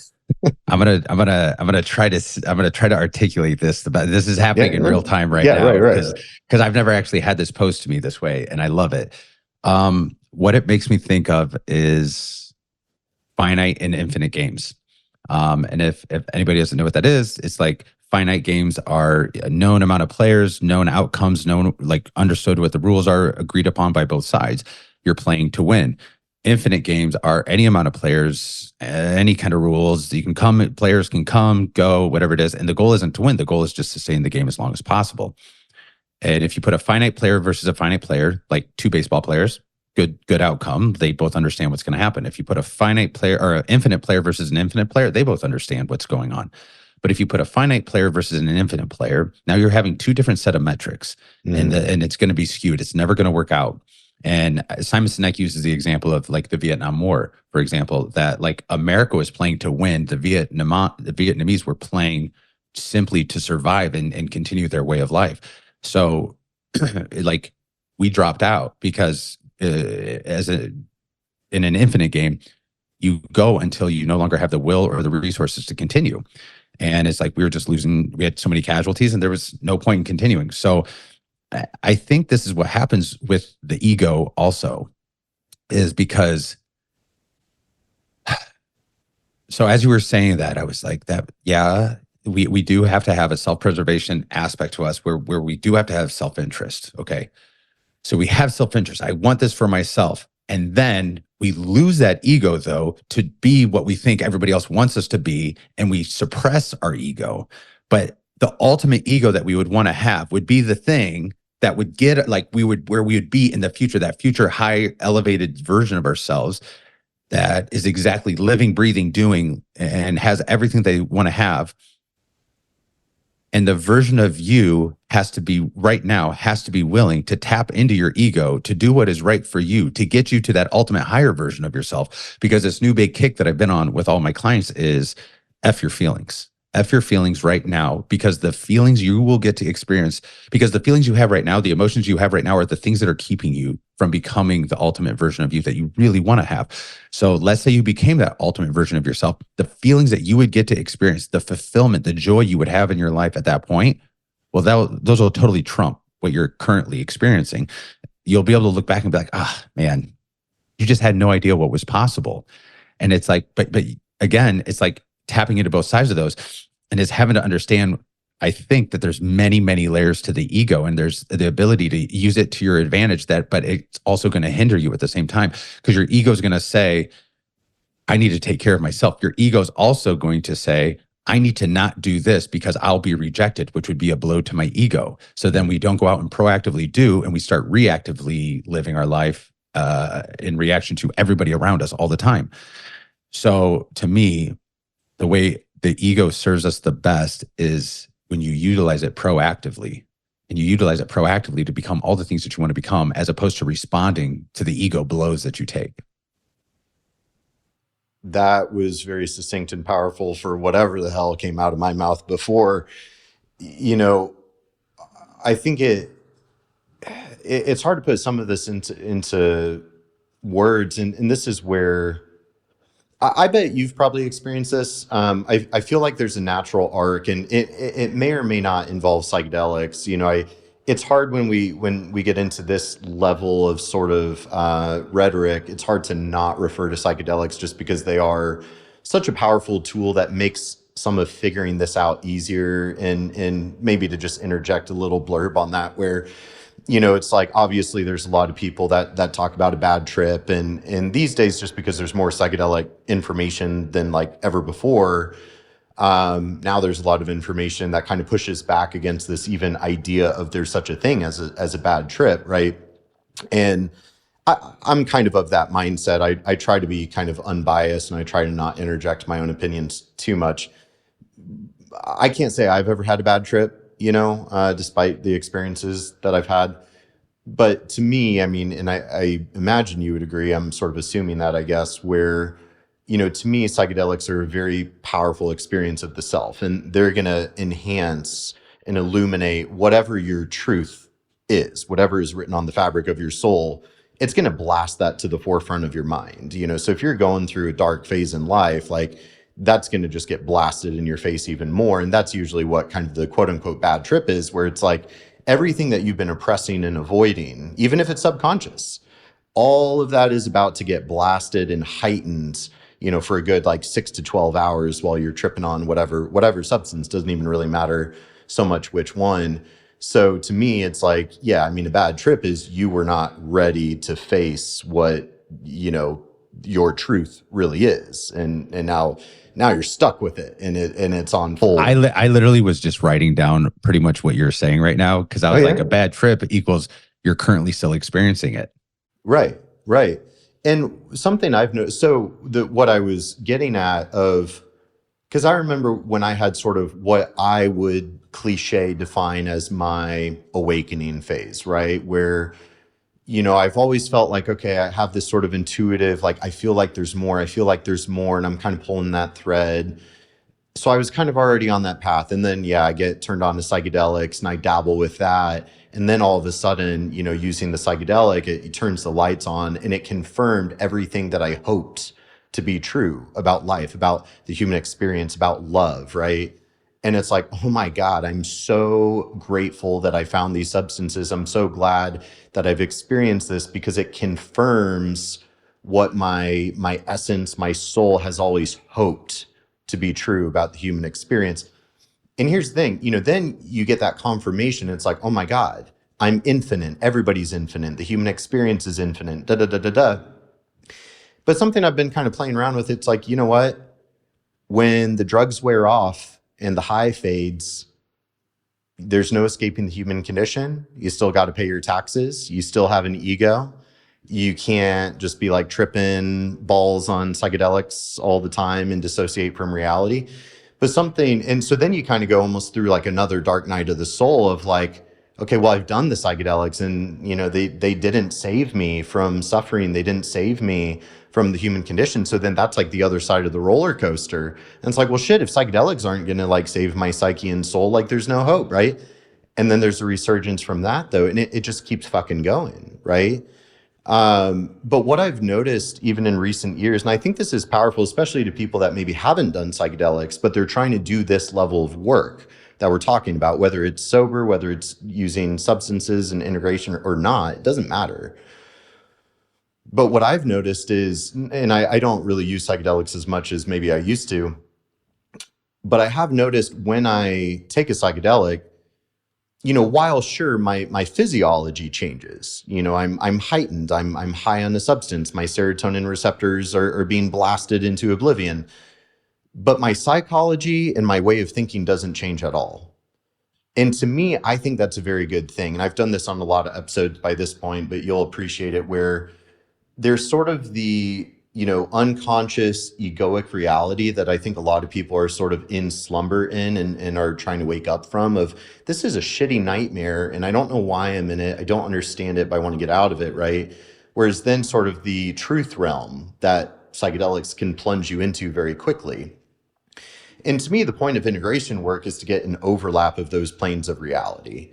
I'm gonna try to articulate this. This is happening in real time right now. Right. Because I've never actually had this posed to me this way, and I love it. What it makes me think of is finite and infinite games. And if anybody doesn't know what that is, it's like finite games are a known amount of players, known outcomes, known, like understood what the rules are, agreed upon by both sides. You're playing to win. Infinite games are any amount of players, any kind of rules. You can come, players can come, go, whatever it is. And the goal isn't to win. The goal is just to stay in the game as long as possible. And if you put a finite player versus a finite player, like two baseball players, good outcome. They both understand what's going to happen. If you put a finite player or an infinite player versus an infinite player, they both understand what's going on. But if you put a finite player versus an infinite player, now you're having two different set of metrics, and it's going to be skewed. It's never going to work out. And Simon Sinek uses the example of like the Vietnam War, for example, that like America was playing to win. The Vietnamese were playing simply to survive and continue their way of life. So like we dropped out because in an infinite game, you go until you no longer have the will or the resources to continue. And it's like we were just losing, we had so many casualties and there was no point in continuing. So I think this is what happens with the ego also, is because, so as you were saying that, I was like that, yeah, we do have to have a self-preservation aspect to us where we do have to have self-interest. Okay. So we have self-interest. I want this for myself. And then we lose that ego though, to be what we think everybody else wants us to be. And we suppress our ego. But the ultimate ego that we would want to have would be the thing that would get like where we would be in the future, that future high elevated version of ourselves that is exactly living, breathing, doing, and has everything they want to have. And the version of you has to be right now, has to be willing to tap into your ego, to do what is right for you, to get you to that ultimate higher version of yourself. Because this new big kick that I've been on with all my clients is F your feelings. F your feelings right now, because the feelings you will get to experience, because the feelings you have right now, the emotions you have right now are the things that are keeping you from becoming the ultimate version of you that you really want to have. So let's say you became that ultimate version of yourself, the feelings that you would get to experience, the fulfillment, the joy you would have in your life at that point, well, those will totally trump what you're currently experiencing. You'll be able to look back and be like, man, you just had no idea what was possible. And it's like, but again, it's like tapping into both sides of those, and is having to understand, I think that there's many, many layers to the ego, and there's the ability to use it to your advantage, but it's also going to hinder you at the same time, because your ego is going to say, I need to take care of myself. Your ego is also going to say, I need to not do this because I'll be rejected, which would be a blow to my ego. So then we don't go out and proactively do, and we start reactively living our life in reaction to everybody around us all the time. So to me, the way the ego serves us the best is when you utilize it proactively, and you utilize it proactively to become all the things that you want to become, as opposed to responding to the ego blows that you take. That was very succinct and powerful for whatever the hell came out of my mouth before. I think it's hard to put some of this into words, and this is where I bet you've probably experienced this. I feel like there's a natural arc, and it may or may not involve psychedelics. It's hard when we get into this level of sort of rhetoric. It's hard to not refer to psychedelics, just because they are such a powerful tool that makes some of figuring this out easier. And maybe to just interject a little blurb on that, where it's like, obviously there's a lot of people that talk about a bad trip, and these days, just because there's more psychedelic information than like ever before, now there's a lot of information that kind of pushes back against this even idea of there's such a thing as a bad trip, right? And I'm kind of that mindset. I try to be kind of unbiased, and I try to not interject my own opinions too much. I can't say I've ever had a bad trip, despite the experiences that I've had. But to me, I mean, and I imagine you would agree, I'm sort of assuming that, I guess, where, to me, psychedelics are a very powerful experience of the self, and they're going to enhance and illuminate whatever your truth is, whatever is written on the fabric of your soul. It's going to blast that to the forefront of your mind. So if you're going through a dark phase in life, like, that's going to just get blasted in your face even more. And that's usually what kind of the quote unquote bad trip is, where it's like everything that you've been oppressing and avoiding, even if it's subconscious, all of that is about to get blasted and heightened, for a good like 6 to 12 hours while you're tripping on whatever substance. Doesn't even really matter so much which one. So to me, it's like, yeah, I mean, a bad trip is you were not ready to face what, your truth really is. And now you're stuck with it, and it's on full. I literally was just writing down pretty much what you're saying right now, because I was like, a bad trip equals you're currently still experiencing it. Right. And something I've noticed, so what I was getting at because I remember when I had sort of what I would cliche define as my awakening phase, right? Where, I've always felt like, okay, I have this sort of intuitive, like, I feel like there's more, and I'm kind of pulling that thread. So I was kind of already on that path. And then, I get turned on to psychedelics and I dabble with that. And then all of a sudden, using the psychedelic, it turns the lights on, and it confirmed everything that I hoped to be true about life, about the human experience, about love, right? And it's like, oh my God, I'm so grateful that I found these substances. I'm so glad that I've experienced this, because it confirms what my essence, my soul has always hoped to be true about the human experience. And here's the thing, then you get that confirmation. It's like, oh my God, I'm infinite. Everybody's infinite. The human experience is infinite, da, da, da, da, da. But something I've been kind of playing around with, it's like, you know what? When the drugs wear off and the high fades, there's no escaping the human condition. You still got to pay your taxes. You still have an ego. You can't just be like tripping balls on psychedelics all the time and dissociate from reality. But and so then you kind of go almost through like another dark night of the soul of like, okay, well, I've done the psychedelics, and, they didn't save me from suffering. They didn't save me from the human condition. So then that's like the other side of the roller coaster. And it's like, well, shit, if psychedelics aren't going to like save my psyche and soul, like there's no hope, right? And then there's a resurgence from that though. And it just keeps fucking going, right? But what I've noticed even in recent years, and I think this is powerful, especially to people that maybe haven't done psychedelics, but they're trying to do this level of work that we're talking about, whether it's sober, whether it's using substances and integration or not, it doesn't matter. But what I've noticed is, and I don't really use psychedelics as much as maybe I used to, but I have noticed when I take a psychedelic, while sure my physiology changes, I'm heightened, I'm high on the substance, my serotonin receptors are being blasted into oblivion, but my psychology and my way of thinking doesn't change at all. And to me, I think that's a very good thing. And I've done this on a lot of episodes by this point, but you'll appreciate it, where there's sort of the, unconscious egoic reality that I think a lot of people are sort of in slumber in and are trying to wake up from, of this is a shitty nightmare and I don't know why I'm in it. I don't understand it, but I want to get out of it, right? Whereas then sort of the truth realm that psychedelics can plunge you into very quickly. And to me, the point of integration work is to get an overlap of those planes of reality.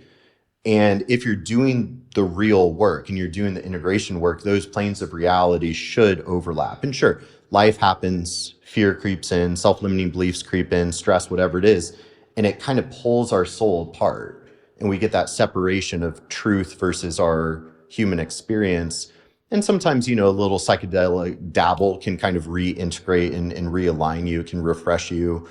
And if you're doing the real work and you're doing the integration work, those planes of reality should overlap. And sure, life happens, fear creeps in, self-limiting beliefs creep in, stress, whatever it is, and it kind of pulls our soul apart. And we get that separation of truth versus our human experience. And sometimes, a little psychedelic dabble can kind of reintegrate and realign you, can refresh you.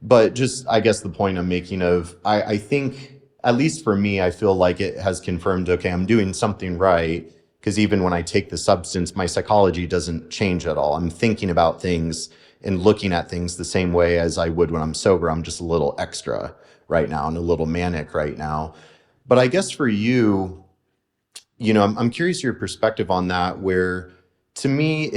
But just, I guess the point I'm making I think, at least for me, I feel like it has confirmed, okay, I'm doing something right, because even when I take the substance, my psychology doesn't change at all. I'm thinking about things and looking at things the same way as I would when I'm sober. I'm just a little extra right now and a little manic right now. But I guess for you, I'm curious your perspective on that, where to me,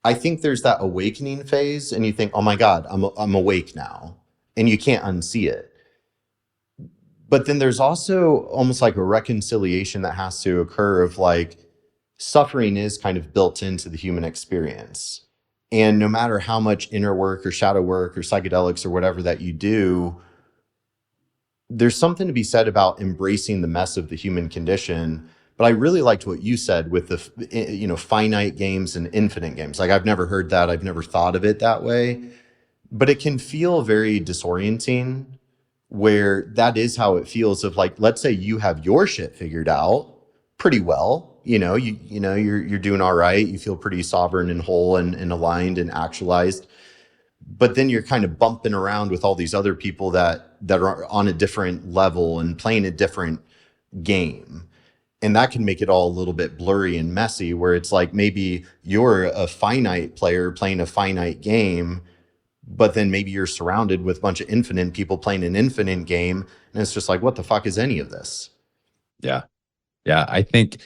I think there's that awakening phase and you think, oh my God, I'm awake now. And you can't unsee it. But then there's also almost like a reconciliation that has to occur of like, suffering is kind of built into the human experience. And no matter how much inner work or shadow work or psychedelics or whatever that you do, there's something to be said about embracing the mess of the human condition. But I really liked what you said with the, finite games and infinite games. Like, I've never heard that. I've never thought of it that way. But it can feel very disorienting, where that is how it feels of like, let's say you have your shit figured out, pretty well. You're doing all right. You feel pretty sovereign and whole and aligned and actualized. But then you're kind of bumping around with all these other people that are on a different level and playing a different game. And that can make it all a little bit blurry and messy, where it's like maybe you're a finite player playing a finite game, but then maybe you're surrounded with a bunch of infinite people playing an infinite game. And it's just like, what the fuck is any of this? Yeah. Yeah. I think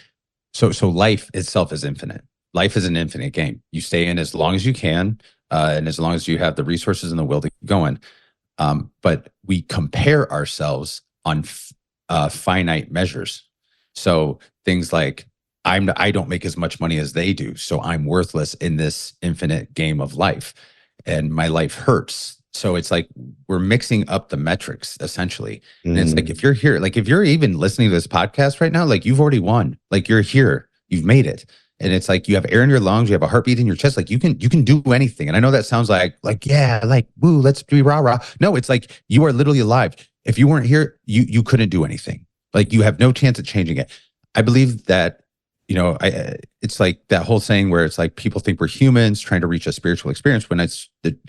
so. So life itself is infinite. Life is an infinite game. You stay in as long as you can, and as long as you have the resources and the will to keep going. But we compare ourselves on finite measures. So things like I don't make as much money as they do, so I'm worthless in this infinite game of life, and my life hurts. So it's like we're mixing up the metrics essentially. And it's like if you're here, like if you're even listening to this podcast right now, like you've already won. Like you're here, you've made it. And it's like you have air in your lungs, you have a heartbeat in your chest. Like you can do anything. And I know that sounds like yeah, like woo, let's be rah rah. No, it's like you are literally alive. If you weren't here, you couldn't do anything. Like you have no chance at changing it. I believe that, it's like that whole saying where it's like people think we're humans trying to reach a spiritual experience, when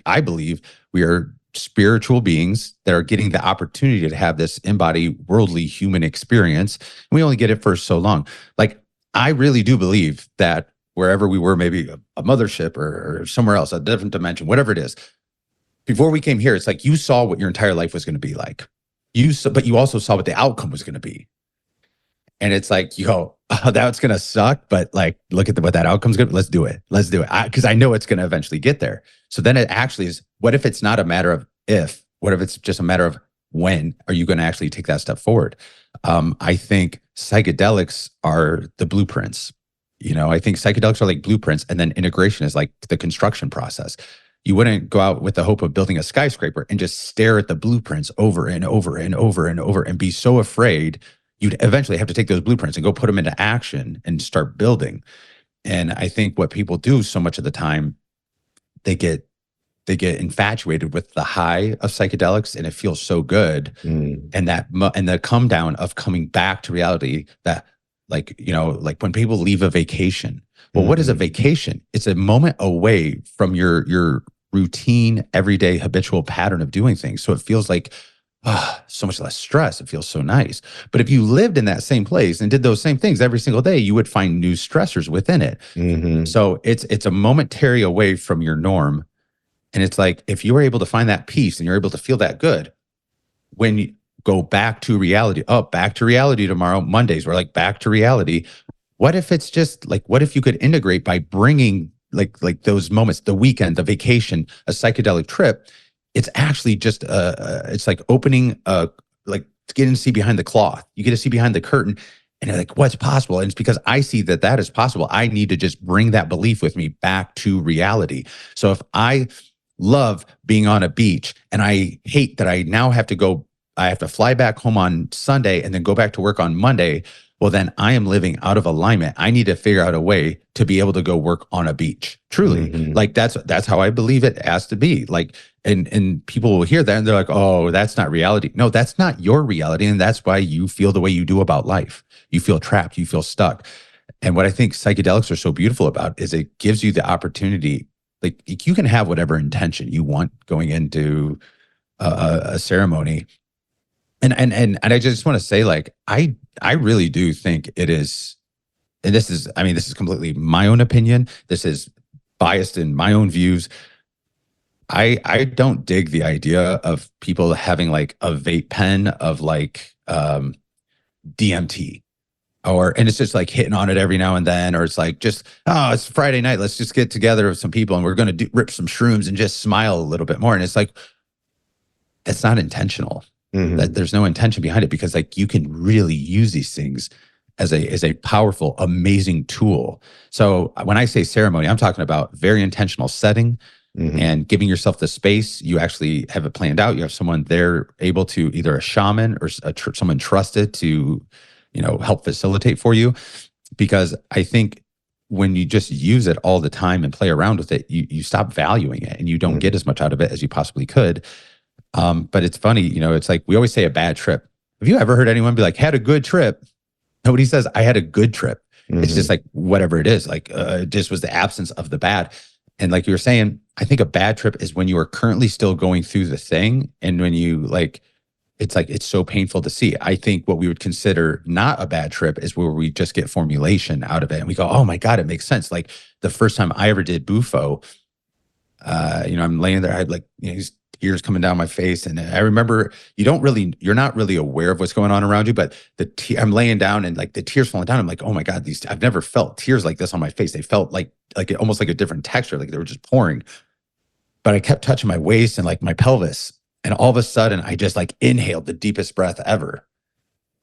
I believe we are spiritual beings that are getting the opportunity to have this embodied worldly human experience. And we only get it for so long. Like I really do believe that wherever we were, maybe a mothership or somewhere else, a different dimension, whatever it is, before we came here, it's like you saw what your entire life was going to be like. But you also saw what the outcome was going to be. And it's like, oh, that's going to suck. But like, look at what that outcome's going to be. Let's do it. Let's do it. Because I know it's going to eventually get there. So then it actually is, what if it's not a matter of if? What if it's just a matter of when are you going to actually take that step forward? I think psychedelics are the blueprints. I think psychedelics are like blueprints, and then integration is like the construction process. You wouldn't go out with the hope of building a skyscraper and just stare at the blueprints over and over and over and over and be so afraid. You'd eventually have to take those blueprints and go put them into action and start building. And I think what people do so much of the time, they get infatuated with the high of psychedelics, and it feels so good. And the come down of coming back to reality, that like when people leave a vacation. Well, what is a vacation? It's a moment away from your routine, everyday, habitual pattern of doing things. So it feels like so much less stress. It feels so nice. But if you lived in that same place and did those same things every single day, you would find new stressors within it. So it's a momentary away from your norm. And it's like, if you were able to find that peace and you're able to feel that good, when you go back to reality, back to reality tomorrow, Mondays, we're like back to reality. What if it's just like, what if you could integrate by bringing like those moments, the weekend, the vacation, a psychedelic trip? It's actually just it's like opening like getting to see behind the cloth. You get to see behind the curtain, and you're like, what's possible? And it's because I see that is possible. I need to just bring that belief with me back to reality. So if I love being on a beach and I hate that I now have to fly back home on Sunday and then go back to work on Monday, well, then I am living out of alignment. I need to figure out a way to be able to go work on a beach. Truly. Like that's how I believe it has to be. Like, and people will hear that and they're like, oh, that's not reality. No, that's not your reality. And that's why you feel the way you do about life. You feel trapped, you feel stuck. And what I think psychedelics are so beautiful about is it gives you the opportunity, like you can have whatever intention you want going into a ceremony. And I just want to say, like, I really do think it is, and this is completely my own opinion. This is biased in my own views. I don't dig the idea of people having like a vape pen of like DMT, and it's just like hitting on it every now and then, or it's like just, oh, it's Friday night, let's just get together with some people and we're going to rip some shrooms and just smile a little bit more. And it's like, that's not intentional. That there's no intention behind it, because like you can really use these things as a powerful, amazing tool. So when I say ceremony, I'm talking about very intentional setting and giving yourself the space. You actually have it planned out. You have someone there able to, either a shaman or someone trusted to, help facilitate for you. Because I think when you just use it all the time and play around with it, you stop valuing it and you don't get as much out of it as you possibly could. But it's funny, it's like we always say a bad trip. Have you ever heard anyone be like, had a good trip? Nobody says I had a good trip. It's just Mhm. like whatever it is, like it just was the absence of the bad. And like you were saying, I think a bad trip is when you are currently still going through the thing, and when you like it's so painful to see. I think what we would consider not a bad trip is where we just get formulation out of it, and we go, oh my god, it makes sense. Like the first time I ever did bufo, I'm laying there, I had like, these tears coming down my face. And I remember you're not really aware of what's going on around you, but I'm laying down and like the tears falling down. I'm like, oh my God, I've never felt tears like this on my face. They felt almost like a different texture, like they were just pouring. But I kept touching my waist and like my pelvis. And all of a sudden I just like inhaled the deepest breath ever.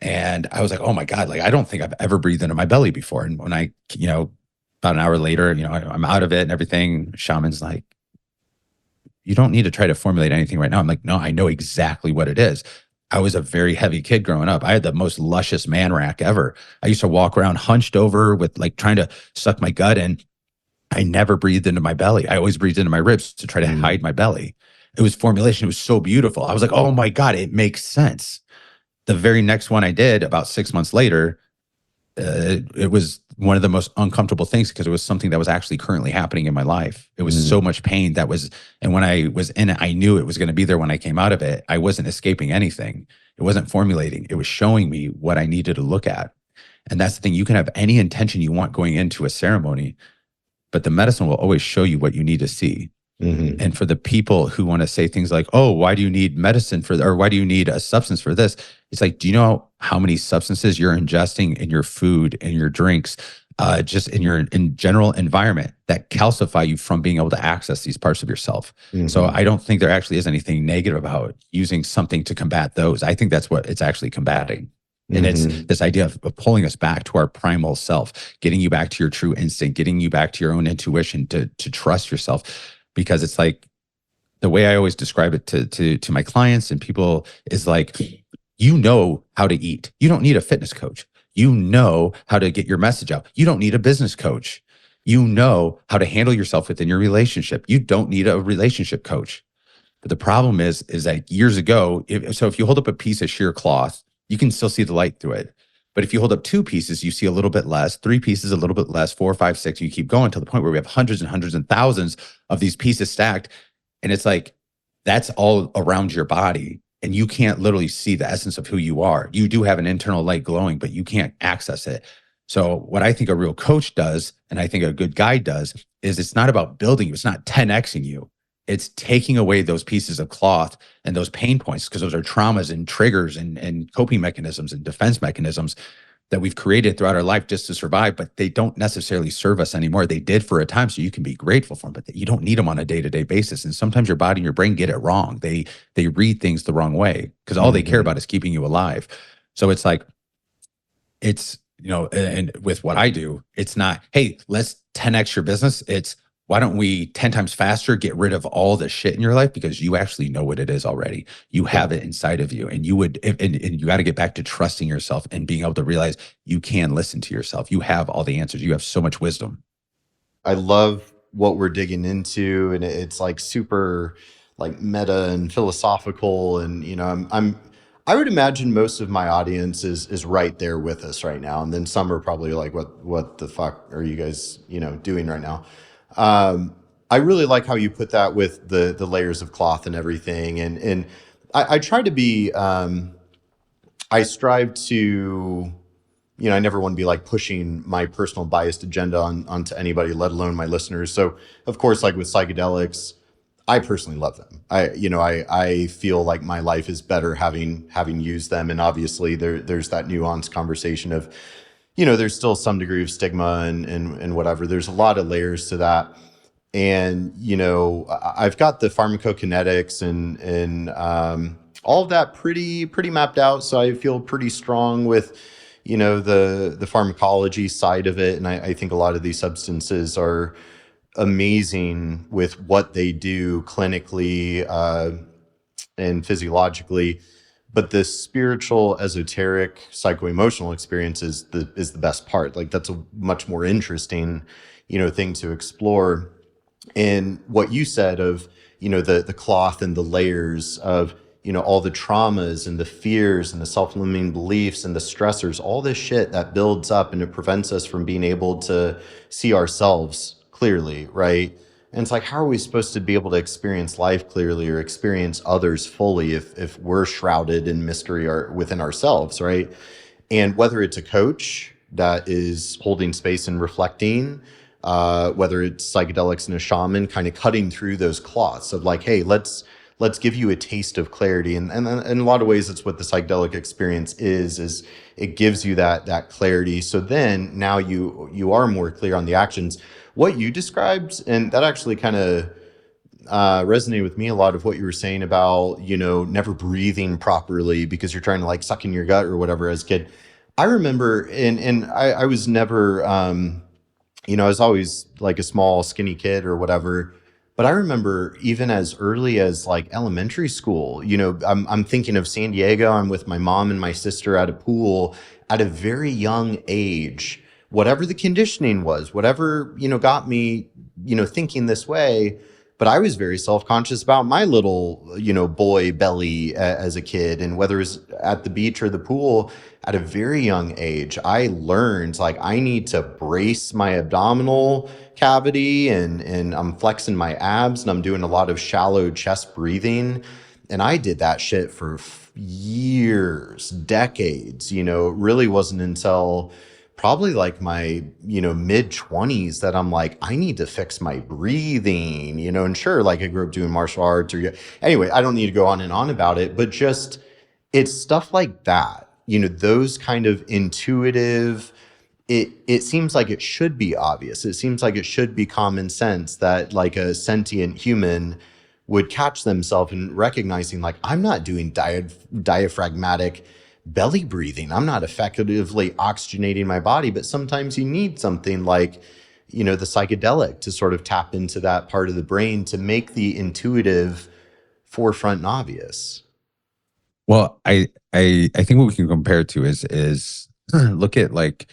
And I was like, oh my God, like I don't think I've ever breathed into my belly before. And when about an hour later, I'm out of it and everything, shaman's like, you don't need to try to formulate anything right now. I'm like, no, I know exactly what it is. I was a very heavy kid growing up. I had the most luscious man rack ever. I used to walk around hunched over with like trying to suck my gut in. I never breathed into my belly. I always breathed into my ribs to try to hide my belly. It was formulation. It was so beautiful. I was like, oh my God, it makes sense. The very next one I did about 6 months later, it was one of the most uncomfortable things because it was something that was actually currently happening in my life. It was so much pain and when I was in it, I knew it was going to be there when I came out of it. I wasn't escaping anything. It wasn't formulating. It was showing me what I needed to look at. And that's the thing. You can have any intention you want going into a ceremony, but the medicine will always show you what you need to see. Mm-hmm. And for the people who want to say things like, oh, why do you need medicine or why do you need a substance for this? It's like, do you know how many substances you're ingesting in your food, in your drinks, just in general environment that calcify you from being able to access these parts of yourself? Mm-hmm. So I don't think there actually is anything negative about using something to combat those. I think that's what it's actually combating. And it's this idea of pulling us back to our primal self, getting you back to your true instinct, getting you back to your own intuition to trust yourself. Because it's like the way I always describe it to my clients and people is like, you know how to eat. You don't need a fitness coach. You know how to get your message out. You don't need a business coach. You know how to handle yourself within your relationship. You don't need a relationship coach. But the problem is that years ago, if you hold up a piece of sheer cloth, you can still see the light through it. But if you hold up 2 pieces, you see a little bit less, 3 pieces, a little bit less, 4, 5, 6, you keep going to the point where we have hundreds and hundreds and thousands of these pieces stacked. And it's like, that's all around your body. And you can't literally see the essence of who you are. You do have an internal light glowing, but you can't access it. So what I think a real coach does, and I think a good guide does, is it's not about building you. It's not 10Xing you. It's taking away those pieces of cloth and those pain points, because those are traumas and triggers and coping mechanisms and defense mechanisms that we've created throughout our life just to survive, but they don't necessarily serve us anymore. They did for a time, so you can be grateful for them, but you don't need them on a day-to-day basis. And sometimes your body and your brain get it wrong. They read things the wrong way because all they care about is keeping you alive. So it's like, and with what I do, it's not, hey, let's 10X your business. It's, why don't we 10 times faster get rid of all the shit in your life, because you actually know what it is already. You have it inside of you, and you got to get back to trusting yourself and being able to realize you can listen to yourself. You have all the answers. You have so much wisdom. I love what we're digging into, and it's like super like meta and philosophical. And I would imagine most of my audience is right there with us right now, and then some are probably like, what the fuck are you guys doing right now? I really like how you put that with the layers of cloth and everything, and I try to be I strive to, I never want to be like pushing my personal biased agenda onto anybody, let alone my listeners. So of course, like with psychedelics, I personally love them. I feel like my life is better having used them. And obviously there's that nuanced conversation of, there's still some degree of stigma and whatever. There's a lot of layers to that. And, I've got the pharmacokinetics and all of that pretty mapped out. So I feel pretty strong with, the pharmacology side of it. And I think a lot of these substances are amazing with what they do clinically and physiologically. But the spiritual, esoteric, psycho-emotional experience is the best part. Like, that's a much more interesting, thing to explore. And what you said of, the cloth and the layers of, all the traumas and the fears and the self-limiting beliefs and the stressors, all this shit that builds up, and it prevents us from being able to see ourselves clearly, right? And it's like, how are we supposed to be able to experience life clearly or experience others fully if we're shrouded in mystery or within ourselves, right? And whether it's a coach that is holding space and reflecting, whether it's psychedelics and a shaman kind of cutting through those cloths of like, hey, let's give you a taste of clarity. And in a lot of ways, that's what the psychedelic experience is it gives you that clarity. So then now you are more clear on the actions. What you described, and that actually kind of resonated with me a lot of what you were saying about, never breathing properly because you're trying to like suck in your gut or whatever as a kid. I remember, and I was never, I was always like a small, skinny kid or whatever. But I remember even as early as like elementary school, I'm thinking of San Diego. I'm with my mom and my sister at a pool at a very young age. Whatever the conditioning was, whatever, got me, thinking this way. But I was very self-conscious about my little, boy belly as a kid. And whether it was at the beach or the pool, at a very young age, I learned like I need to brace my abdominal cavity and I'm flexing my abs and I'm doing a lot of shallow chest breathing. And I did that shit for years, decades. It really wasn't until probably like my, mid 20s that I'm like, I need to fix my breathing, and sure, like I grew up doing martial arts anyway, I don't need to go on and on about it, but just it's stuff like that, those kind of intuitive, it seems like it should be obvious. It seems like it should be common sense that like a sentient human would catch themselves and recognizing like, I'm not doing diaphragmatic belly breathing. I'm not effectively oxygenating my body, but sometimes you need something like, the psychedelic to sort of tap into that part of the brain to make the intuitive forefront and obvious. Well, I think what we can compare it to is look at like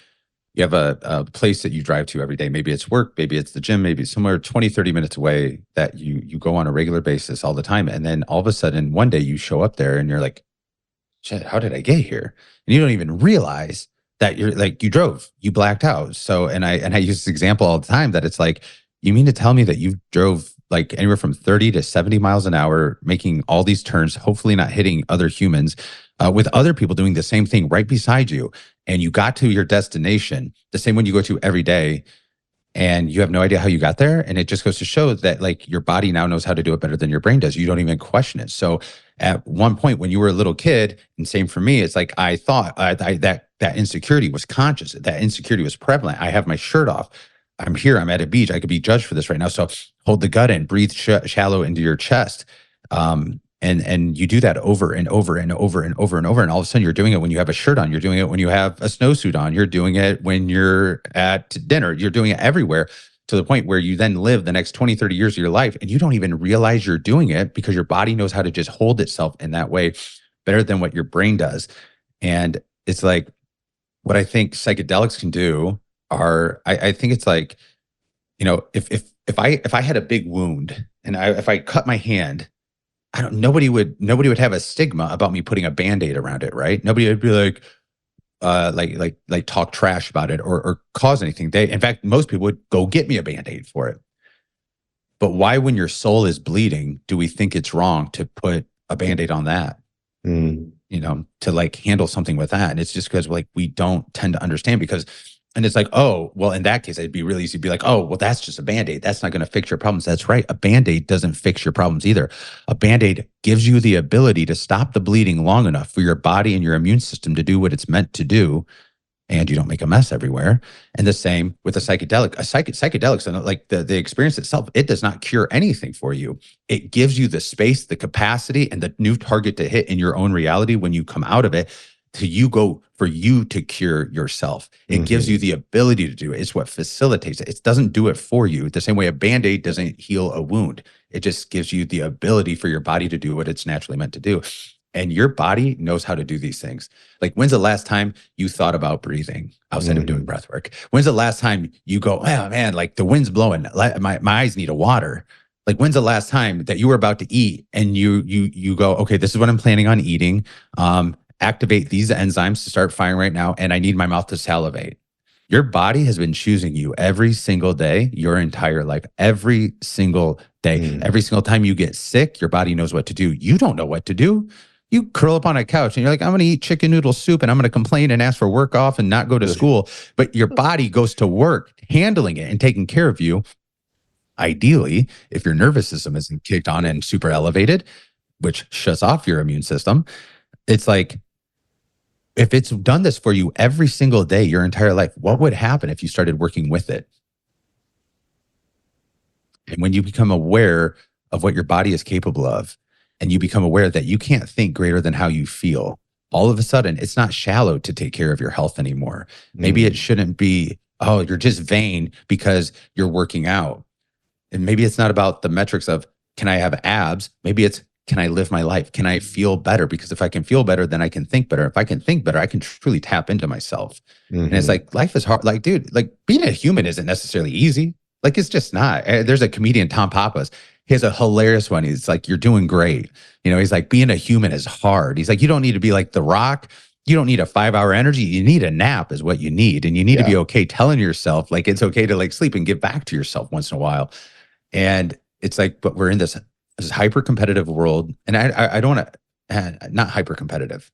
you have a place that you drive to every day. Maybe it's work, maybe it's the gym, maybe it's somewhere 20, 30 minutes away that you go on a regular basis all the time. And then all of a sudden one day you show up there and you're like, shit, how did I get here? And you don't even realize that you're like, you drove, you blacked out. So, and I use this example all the time that it's like, you mean to tell me that you drove like anywhere from 30 to 70 miles an hour, making all these turns, hopefully not hitting other humans, with other people doing the same thing right beside you. And you got to your destination, the same one you go to every day, and you have no idea how you got there. And it just goes to show that like your body now knows how to do it better than your brain does. You don't even question it. So at one point when you were a little kid, and same for me, it's like I thought that insecurity was conscious, that insecurity was prevalent. I have my shirt off. I'm here. I'm at a beach. I could be judged for this right now. So hold the gut in, breathe shallow into your chest. And you do that over and over and over and over and over. And all of a sudden you're doing it when you have a shirt on. You're doing it when you have a snowsuit on. You're doing it when you're at dinner. You're doing it everywhere, to the point where you then live the next 20, 30 years of your life and you don't even realize you're doing it because your body knows how to just hold itself in that way better than what your brain does. And it's like, what I think psychedelics can do are, I think it's like, if I had a big wound and if I cut my hand, nobody would have a stigma about me putting a Band-Aid around it, right? Nobody would be like talk trash about it or cause anything. In fact, most people would go get me a Band-Aid for it. But why, when your soul is bleeding, do we think it's wrong to put a Band-Aid on that? To like handle something with that. And it's just because like we don't tend to understand, because, and it's like, oh, well, in that case, it'd be really easy to be like, oh, well, that's just a Band-Aid. That's not going to fix your problems. That's right. A Band-Aid doesn't fix your problems either. A Band-Aid gives you the ability to stop the bleeding long enough for your body and your immune system to do what it's meant to do, and you don't make a mess everywhere. And the same with a psychedelic. Psychedelics, and like the experience itself, it does not cure anything for you. It gives you the space, the capacity, and the new target to hit in your own reality when you come out of it, for you to cure yourself. It gives you the ability to do it. It's what facilitates it. It doesn't do it for you. The same way a Band-Aid doesn't heal a wound. It just gives you the ability for your body to do what it's naturally meant to do. And your body knows how to do these things. Like, when's the last time you thought about breathing outside of doing breath work? When's the last time you go, oh man, like the wind's blowing, my eyes need a water. Like, when's the last time that you were about to eat and you go, okay, this is what I'm planning on eating. Activate these enzymes to start firing right now, and I need my mouth to salivate. Your body has been choosing you every single day, your entire life, every single day. Every single time you get sick, your body knows what to do. You don't know what to do. You curl up on a couch and you're like, I'm going to eat chicken noodle soup and I'm going to complain and ask for work off and not go to school. But your body goes to work handling it and taking care of you. Ideally, if your nervous system isn't kicked on and super elevated, which shuts off your immune system, it's like, if it's done this for you every single day, your entire life, what would happen if you started working with it? And when you become aware of what your body is capable of, and you become aware that you can't think greater than how you feel, all of a sudden, it's not shallow to take care of your health anymore. Maybe it shouldn't be, oh, you're just vain because you're working out. And maybe it's not about the metrics of, can I have abs? Maybe it's, can I live my life? Can I feel better? Because if I can feel better, then I can think better. If I can think better, I can truly tap into myself. And it's like, life is hard. Like, dude, like being a human isn't necessarily easy. Like, it's just not. There's a comedian, Tom Papas. He has a hilarious one. He's like, you're doing great. You know, he's like, being a human is hard. He's like, you don't need to be like The Rock. You don't need a 5-hour energy. You need a nap is what you need. And you need to be okay telling yourself, like, it's okay to like sleep and get back to yourself once in a while. And it's like, but we're in this hyper competitive world. And I don't want to, not hyper competitive,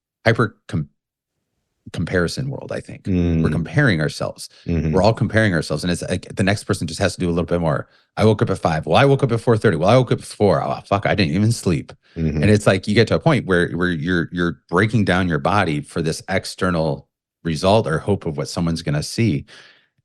comparison world, I think. We're comparing ourselves. We're all comparing ourselves. And it's like the next person just has to do a little bit more. I woke up at 5. Well, I woke up at 4:30. Well, I woke up at 4. Oh, fuck, I didn't even sleep. And it's like you get to a point where you're breaking down your body for this external result or hope of what someone's going to see.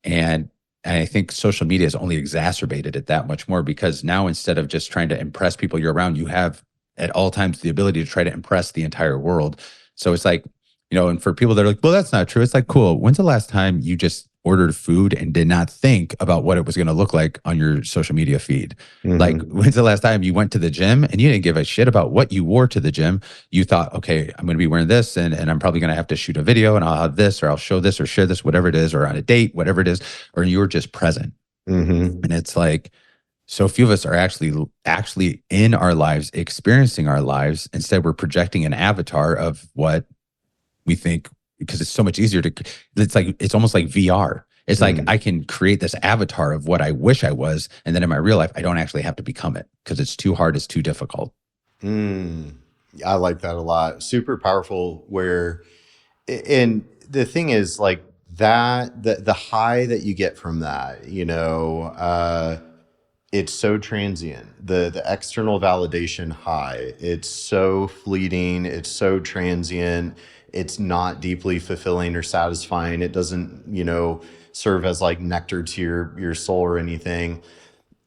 And I think social media has only exacerbated it that much more, because now instead of just trying to impress people you're around, you have at all times the ability to try to impress the entire world. So it's like, you know, and for people that are like, well, that's not true. It's like, cool. When's the last time you just ordered food and did not think about what it was going to look like on your social media feed? Like, when's the last time you went to the gym and you didn't give a shit about what you wore to the gym? You thought, okay, I'm going to be wearing this and I'm probably going to have to shoot a video and I'll have this, or I'll show this or share this, whatever it is, or on a date, whatever it is, or you were just present. And it's like, so few of us are actually in our lives, experiencing our lives. Instead, we're projecting an avatar of what we think, because it's so much easier to, it's like, it's almost like VR. It's like I can create this avatar of what I wish I was. And then in my real life, I don't actually have to become it because it's too hard. It's too difficult. I like that a lot. Super powerful and the thing is like that, the high that you get from that, you know, it's so transient. The external validation high, it's so fleeting. It's so transient. It's not deeply fulfilling or satisfying. It doesn't, you know, serve as like nectar to your soul or anything.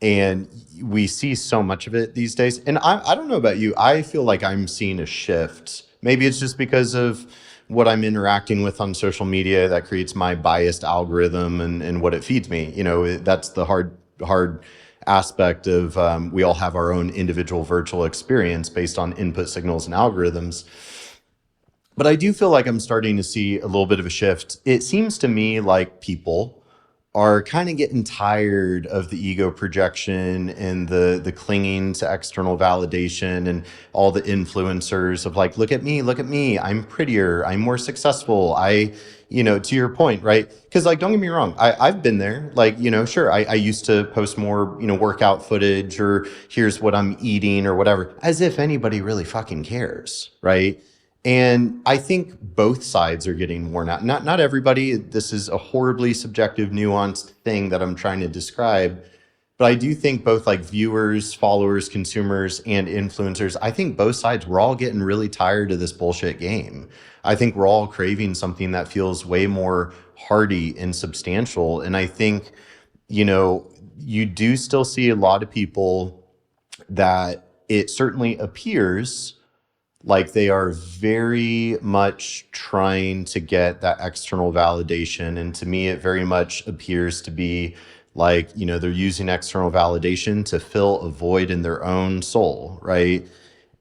And we see so much of it these days. And I don't know about you. I feel like I'm seeing a shift. Maybe it's just because of what I'm interacting with on social media that creates my biased algorithm and what it feeds me. You know, that's the hard aspect of we all have our own individual virtual experience based on input signals and algorithms. But I do feel like I'm starting to see a little bit of a shift. It seems to me like people are kind of getting tired of the ego projection and the clinging to external validation and all the influencers of like, look at me, I'm prettier, I'm more successful. You know, to your point, right? Because like, don't get me wrong, I've been there. Like, you know, sure, I used to post more, you know, workout footage or here's what I'm eating or whatever, as if anybody really fucking cares, right? And I think both sides are getting worn out. Not everybody. This is a horribly subjective, nuanced thing that I'm trying to describe. But I do think both like viewers, followers, consumers, and influencers, I think both sides, we're all getting really tired of this bullshit game. I think we're all craving something that feels way more hearty and substantial. And I think, you know, you do still see a lot of people that it certainly appears like they are very much trying to get that external validation. And to me, it very much appears to be like, you know, they're using external validation to fill a void in their own soul, right?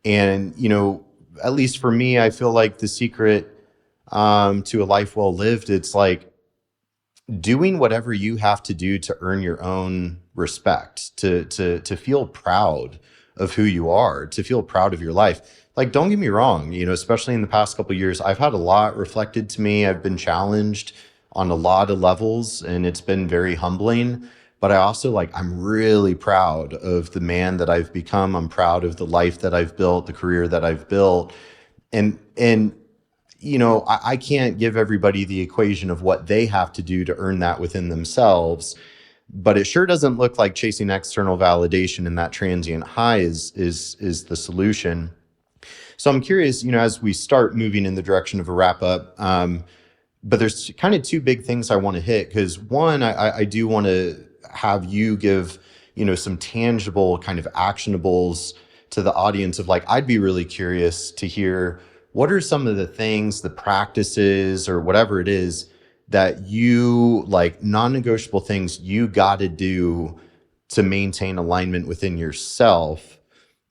And, you know, at least for me, I feel like the secret to a life well lived, it's like doing whatever you have to do to earn your own self-respect, to feel proud of who you are, to feel proud of your life. Like, don't get me wrong, especially in the past couple of years, I've had a lot reflected to me. I've been challenged on a lot of levels, and it's been very humbling. But I also I'm really proud of the man that I've become. I'm proud of the life that I've built, the career that I've built. And I can't give everybody the equation of what they have to do to earn that within themselves, but it sure doesn't look like chasing external validation and that transient high is the solution. So I'm curious, as we start moving in the direction of a wrap up, but there's kind of two big things I want to hit, because one, I do want to have you give, some tangible kind of actionables to the audience of I'd be really curious to hear what are some of the things, the practices or whatever it is that you non-negotiable things you got to do to maintain alignment within yourself.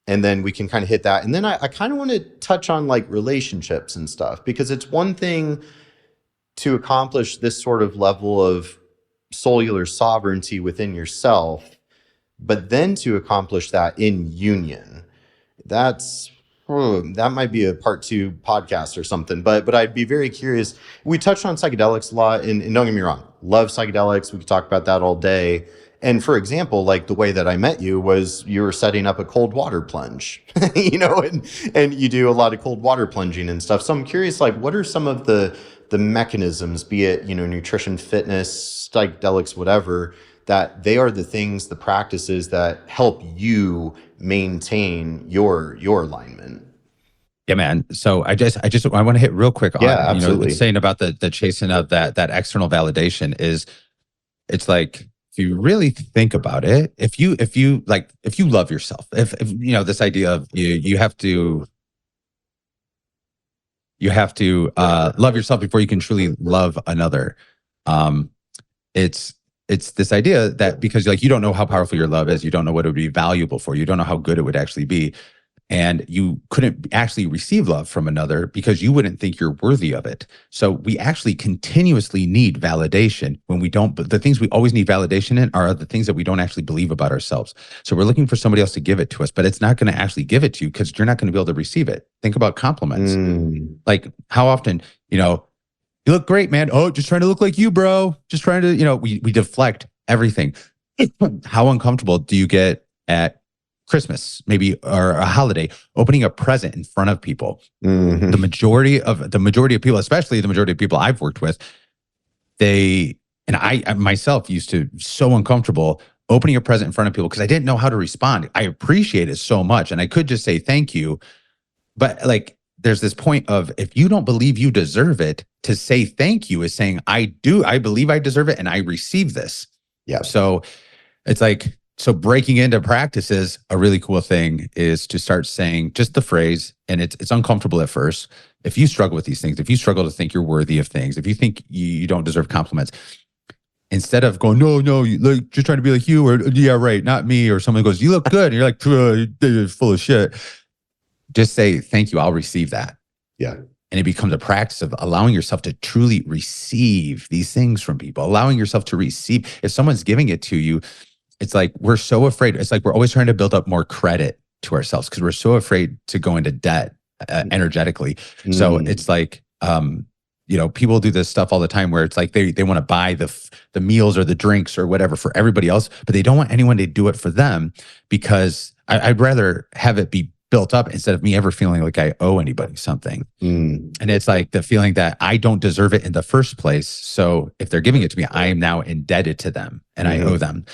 And then we can kind of hit that. And then I kind of want to touch on relationships and stuff, because it's one thing to accomplish this sort of level of cellular sovereignty within yourself, but then to accomplish that in union, that might be a part 2 podcast or something. But I'd be very curious. We touched on psychedelics a lot, and don't get me wrong, love psychedelics. We could talk about that all day. And for example, the way that I met you was you were setting up a cold water plunge, and you do a lot of cold water plunging and stuff. So I'm curious, what are some of the mechanisms, be it, nutrition, fitness, psychedelics, whatever, that they are the things, the practices that help you maintain your alignment? Yeah, man. So I want to hit real quick on, absolutely. Saying about the chasing of that external validation is, it's if you really think about it, if you love yourself, if this idea of you have to love yourself before you can truly love another. It's this idea that because you don't know how powerful your love is, you don't know what it would be valuable for, you don't know how good it would actually be. And you couldn't actually receive love from another because you wouldn't think you're worthy of it. So we actually continuously need validation when we don't. But the things we always need validation in are the things that we don't actually believe about ourselves. So we're looking for somebody else to give it to us, but it's not going to actually give it to you because you're not going to be able to receive it. Think about compliments. How often, you look great, man. Oh, just trying to look like you, bro. Just trying to, we deflect everything. How uncomfortable do you get at Christmas, maybe, or a holiday, opening a present in front of people? Mm-hmm. The majority of people, especially the majority of people I've worked with, I myself used to so uncomfortable opening a present in front of people because I didn't know how to respond. I appreciate it so much, and I could just say thank you, but there's this point of, if you don't believe you deserve it, to say thank you is saying I believe I deserve it and I receive this. Yeah. So it's so breaking into practices, a really cool thing is to start saying just the phrase, and it's uncomfortable at first. If you struggle with these things, if you struggle to think you're worthy of things, if you think you don't deserve compliments, instead of going, no, you just trying to be like you, or yeah, right, not me, or someone goes, you look good, and you're like, you're full of shit. Just say, thank you, I'll receive that. Yeah. And it becomes a practice of allowing yourself to truly receive these things from people, allowing yourself to receive. If someone's giving it to you, it's we're so afraid. It's we're always trying to build up more credit to ourselves because we're so afraid to go into debt energetically. So it's people do this stuff all the time where it's they want to buy the meals or the drinks or whatever for everybody else, but they don't want anyone to do it for them, because I'd rather have it be built up instead of me ever feeling like I owe anybody something. And it's the feeling that I don't deserve it in the first place. So if they're giving it to me, I am now indebted to them and I owe them.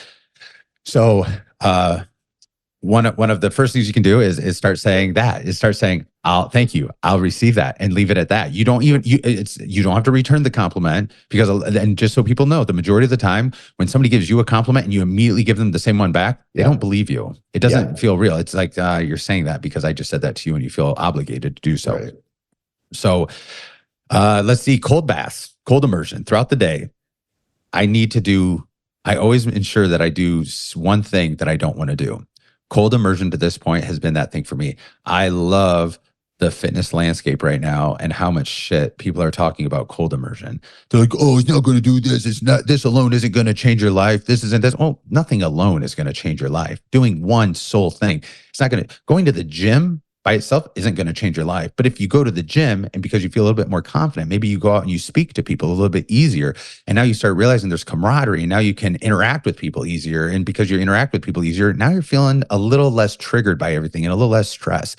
So one of the first things you can do is start saying thank you, I'll receive that, and leave it at that. You don't have to return the compliment, because, and just so people know, the majority of the time when somebody gives you a compliment and you immediately give them the same one back, they don't believe you. It doesn't feel real. It's you're saying that because I just said that to you and you feel obligated to do so. Right. So let's see, cold baths, cold immersion throughout the day. I always ensure that I do one thing that I don't want to do. Cold immersion to this point has been that thing for me. I love the fitness landscape right now and how much shit people are talking about cold immersion. They're like, oh, it's not going to do this. It's not, this alone isn't going to change your life. This isn't this. Well, nothing alone is going to change your life. Doing one sole thing, it's not going to, going to the gym by itself isn't going to change your life. But if you go to the gym and because you feel a little bit more confident, maybe you go out and you speak to people a little bit easier. And now you start realizing there's camaraderie. And now you can interact with people easier. And because you interact with people easier, now you're feeling a little less triggered by everything and a little less stress.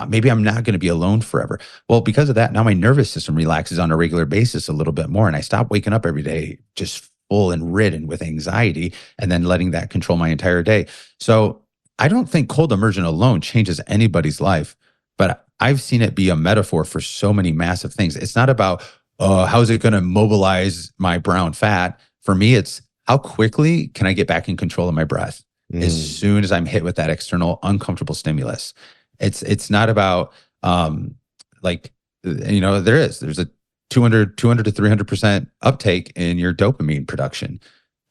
Maybe I'm not going to be alone forever. Well, because of that, now my nervous system relaxes on a regular basis a little bit more. And I stop waking up every day just full and ridden with anxiety and then letting that control my entire day. So I don't think cold immersion alone changes anybody's life, but I've seen it be a metaphor for so many massive things. It's not about, how is it going to mobilize my brown fat? For me, it's how quickly can I get back in control of my breath as soon as I'm hit with that external uncomfortable stimulus. It's not about, there's a 200 to 300% uptake in your dopamine production.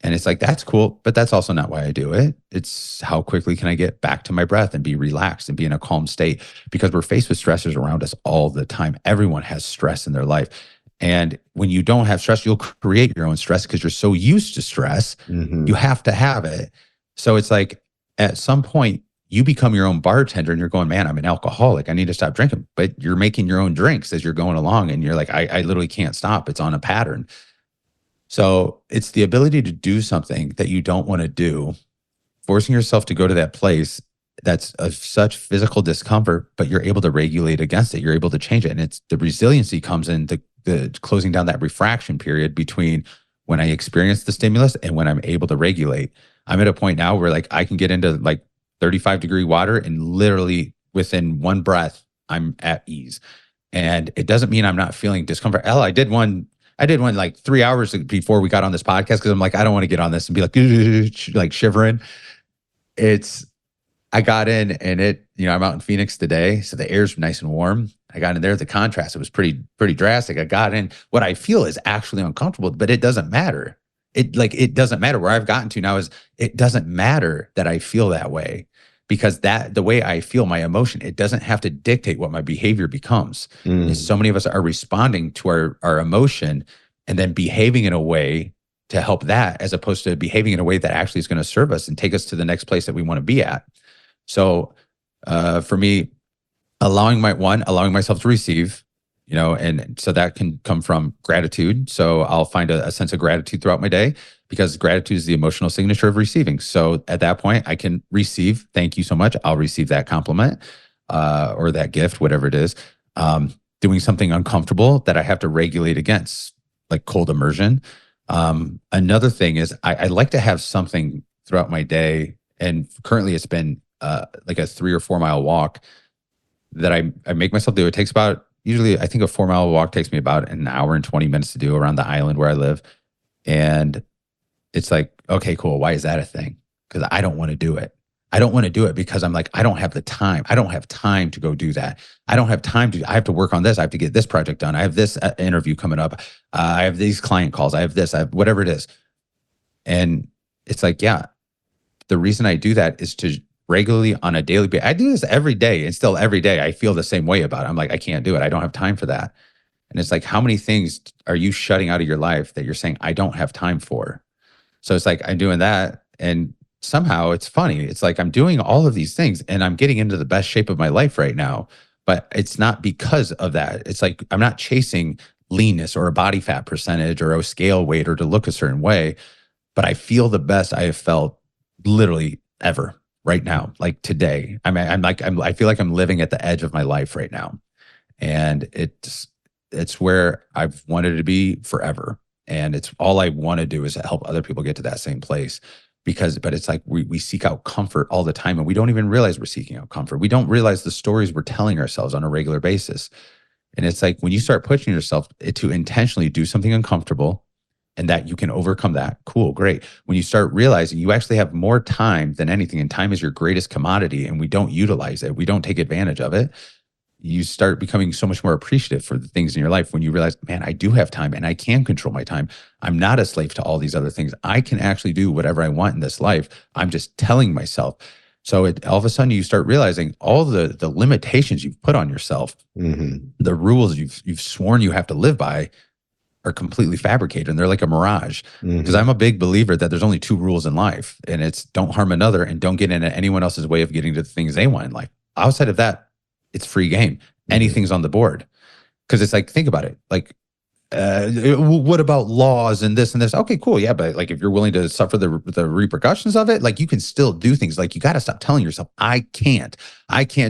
And it's like, that's cool, but that's also not why I do it. It's how quickly can I get back to my breath and be relaxed and be in a calm state, because we're faced with stressors around us all the time. Everyone has stress in their life. And when you don't have stress, you'll create your own stress because you're so used to stress. You have to have it. So it's like at some point you become your own bartender and you're going, man, I'm an alcoholic. I need to stop drinking. But you're making your own drinks as you're going along. And you're like, I literally can't stop. It's on a pattern. So it's the ability to do something that you don't want to do, forcing yourself to go to that place that's of such physical discomfort, but you're able to regulate against it. You're able to change it. And it's the resiliency comes in the closing down that refraction period between when I experience the stimulus and when I'm able to regulate. I'm at a point now where like I can get into like 35-degree water and literally within one breath, I'm at ease. And it doesn't mean I'm not feeling discomfort. I did one like 3 hours before we got on this podcast because I'm like, I don't want to get on this and be like shivering. I got in and I'm out in Phoenix today, so the air's nice and warm. I got in there, the contrast, it was pretty drastic. I got in, what I feel is actually uncomfortable, but it doesn't matter. It doesn't matter. Where I've gotten to now is it doesn't matter that I feel that way, because the way I feel, my emotion, it doesn't have to dictate what my behavior becomes. So many of us are responding to our emotion and then behaving in a way to help that, as opposed to behaving in a way that actually is going to serve us and take us to the next place that we want to be at. So for me, allowing myself to receive, and so that can come from gratitude. So I'll find a sense of gratitude throughout my day, because gratitude is the emotional signature of receiving. So at that point, I can receive, thank you so much. I'll receive that compliment or that gift, whatever it is. Doing something uncomfortable that I have to regulate against, like cold immersion. Another thing is I like to have something throughout my day. And currently it's been like a 3 or 4 mile walk that I make myself do. It takes about, usually I think a 4 mile walk takes me about an hour and 20 minutes to do around the island where I live. And it's like, okay, cool. Why is that a thing? Because I don't want to do it. I don't want to do it because I'm like, I don't have the time. I don't have time to go do that. I don't have time I have to work on this. I have to get this project done. I have this interview coming up. I have these client calls. I have this, I have whatever it is. And it's like, yeah, the reason I do that is to regularly on a daily basis. I do this every day, and still every day I feel the same way about it. I'm like, I can't do it. I don't have time for that. And it's like, how many things are you shutting out of your life that you're saying, I don't have time for? So it's like, I'm doing that. And somehow it's funny. It's like, I'm doing all of these things and I'm getting into the best shape of my life right now, but it's not because of that. It's like, I'm not chasing leanness or a body fat percentage or a scale weight or to look a certain way, but I feel the best I have felt literally ever right now. Like today, I feel like I'm living at the edge of my life right now. And it's where I've wanted to be forever. And it's all I want to do is help other people get to that same place. But it's like we seek out comfort all the time, and we don't even realize we're seeking out comfort. We don't realize the stories we're telling ourselves on a regular basis. And it's like when you start pushing yourself to intentionally do something uncomfortable and that you can overcome that, cool, great. When you start realizing you actually have more time than anything, and time is your greatest commodity, and we don't utilize it, we don't take advantage of it, you start becoming so much more appreciative for the things in your life when you realize, man, I do have time and I can control my time. I'm not a slave to all these other things. I can actually do whatever I want in this life. I'm just telling myself. So all of a sudden you start realizing all the limitations you've put on yourself, the rules you've sworn you have to live by are completely fabricated, and they're like a mirage. Because I'm a big believer that there's only two rules in life, and it's don't harm another and don't get into anyone else's way of getting to the things they want in life. Outside of that, it's free game. Anything's on the board. Because it's like, think about it. Like, what about laws and this and this? Okay, cool. Yeah, but like if you're willing to suffer the repercussions of it, like you can still do things. Like you got to stop telling yourself, I can't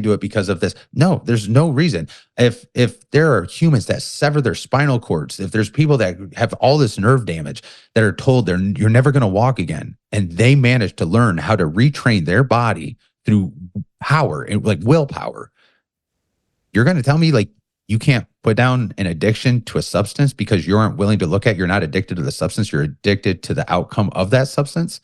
do it because of this. No, there's no reason. If there are humans that sever their spinal cords, if there's people that have all this nerve damage that are told you're never going to walk again, and they manage to learn how to retrain their body through power and like willpower, you're going to tell me like you can't put down an addiction to a substance because you aren't willing to look at, you're not addicted to the substance, you're addicted to the outcome of that substance.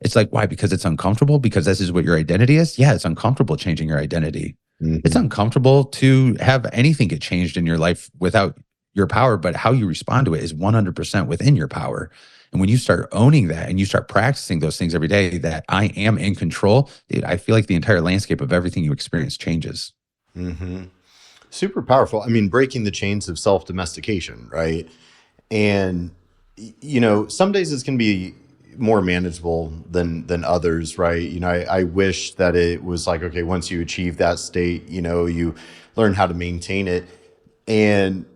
It's like, why? Because it's uncomfortable? Because this is what your identity is? Yeah, it's uncomfortable changing your identity. It's uncomfortable to have anything get changed in your life without your power, but how you respond to it is 100% within your power. And when you start owning that and you start practicing those things every day, that I am in control, dude, I feel like the entire landscape of everything you experience changes. Super powerful. I mean, breaking the chains of self-domestication, right? And, you know, some days it's going to be more manageable than others, right? You know, I wish that it was like, okay, once you achieve that state, you know, you learn how to maintain it. And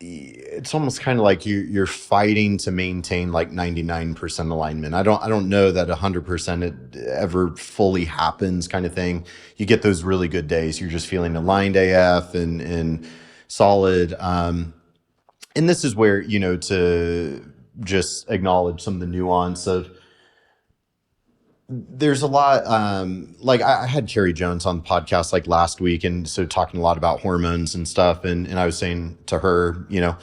it's almost kind of like you're fighting to maintain like 99% alignment. I don't know that 100% it ever fully happens, kind of thing. You get those really good days. You're just feeling aligned AF and solid. And this is where, you know, to just acknowledge some of the nuance of, there's a lot, like I had Carrie Jones on the podcast like last week, and so talking a lot about hormones and stuff, and I was saying to her, you know,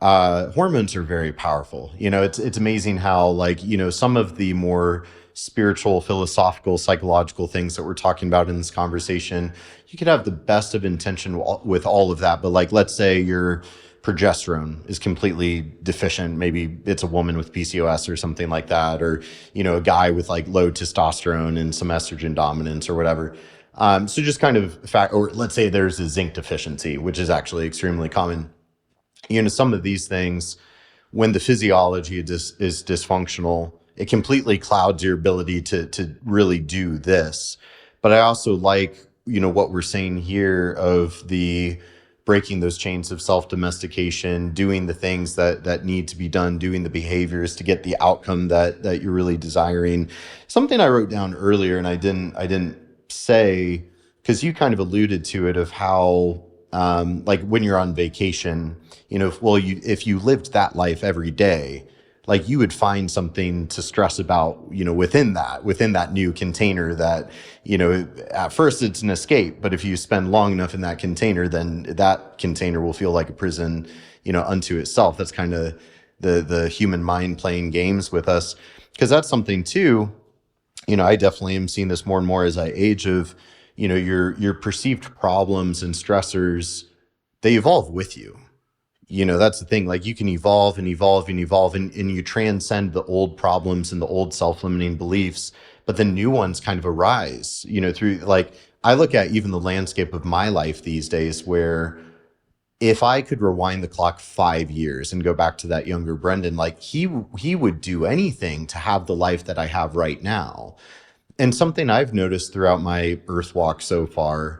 hormones are very powerful. You know, it's amazing how, like, you know, some of the more spiritual, philosophical, psychological things that we're talking about in this conversation, you could have the best of intention with all of that, but like, let's say your progesterone is completely deficient. Maybe it's a woman with PCOS or something like that, or, you know, a guy with like low testosterone and some estrogen dominance or whatever. So just kind of fact, or let's say there's a zinc deficiency, which is actually extremely common. You know, some of these things, when the physiology is dysfunctional, it completely clouds your ability to really do this. But I also like, you know, what we're saying here of the breaking those chains of self-domestication, doing the things that need to be done, doing the behaviors to get the outcome that you're really desiring. Something I wrote down earlier, and I didn't say, because you kind of alluded to it, of how like when you're on vacation, you know, if you lived that life every day, like you would find something to stress about, you know, within that new container that, you know, at first it's an escape, but if you spend long enough in that container, then that container will feel like a prison, you know, unto itself. That's kind of the human mind playing games with us, because that's something too, you know, I definitely am seeing this more and more as I age, of, you know, your perceived problems and stressors, they evolve with you. You know, that's the thing. Like you can evolve and evolve and evolve, and you transcend the old problems and the old self-limiting beliefs, but then new ones kind of arise, you know, through, like, I look at even the landscape of my life these days, where if I could rewind the clock 5 years and go back to that younger Brendan, like he would do anything to have the life that I have right now. And something I've noticed throughout my earth walk so far,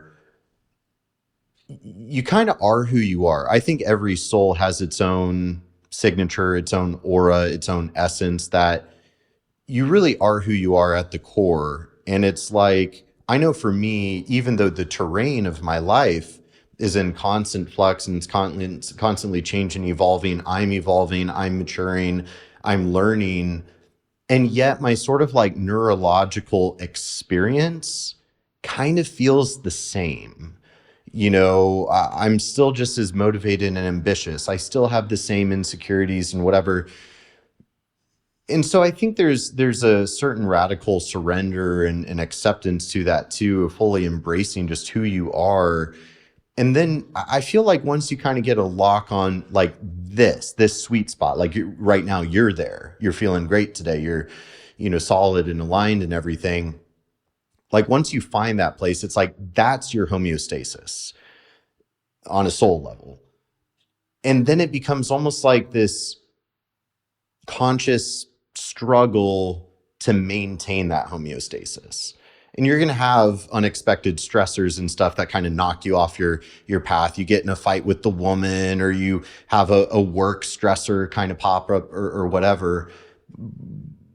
you kind of are who you are. I think every soul has its own signature, its own aura, its own essence, that you really are who you are at the core. And it's like, I know for me, even though the terrain of my life is in constant flux and it's constantly changing, evolving, I'm maturing, I'm learning. And yet my sort of like neurological experience kind of feels the same. You know, I'm still just as motivated and ambitious. I still have the same insecurities and whatever. And so I think there's a certain radical surrender and acceptance to that too, of fully embracing just who you are. And then I feel like once you kind of get a lock on like this sweet spot, like right now you're there, you're feeling great today, you're, you know, solid and aligned and everything. Like once you find that place, it's like that's your homeostasis on a soul level. And then it becomes almost like this conscious struggle to maintain that homeostasis. And you're going to have unexpected stressors and stuff that kind of knock you off your path. You get in a fight with the woman, or you have a work stressor kind of pop up, or whatever.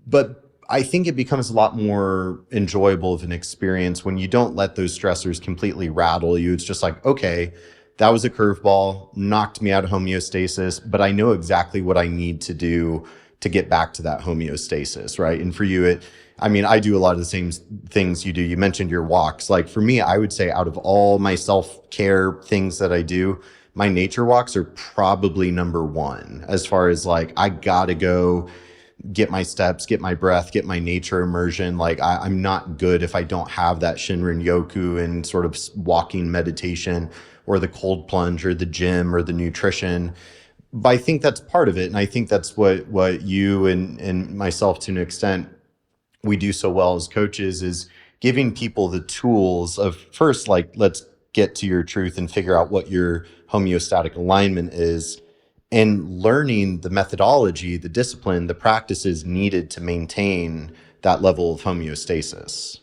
But I think it becomes a lot more enjoyable of an experience when you don't let those stressors completely rattle you. It's just like, okay, that was a curveball, knocked me out of homeostasis, but I know exactly what I need to do to get back to that homeostasis, right? And for you, I do a lot of the same things you do. You mentioned your walks. Like for me, I would say out of all my self-care things that I do, my nature walks are probably number one, as far as like, I gotta go get my steps, get my breath, get my nature immersion. Like I'm not good if I don't have that Shinrin Yoku and sort of walking meditation, or the cold plunge, or the gym, or the nutrition. But I think that's part of it. And I think that's what you and myself, to an extent, we do so well as coaches, is giving people the tools of, first, like, let's get to your truth and figure out what your homeostatic alignment is, and learning the methodology, the discipline, the practices needed to maintain that level of homeostasis.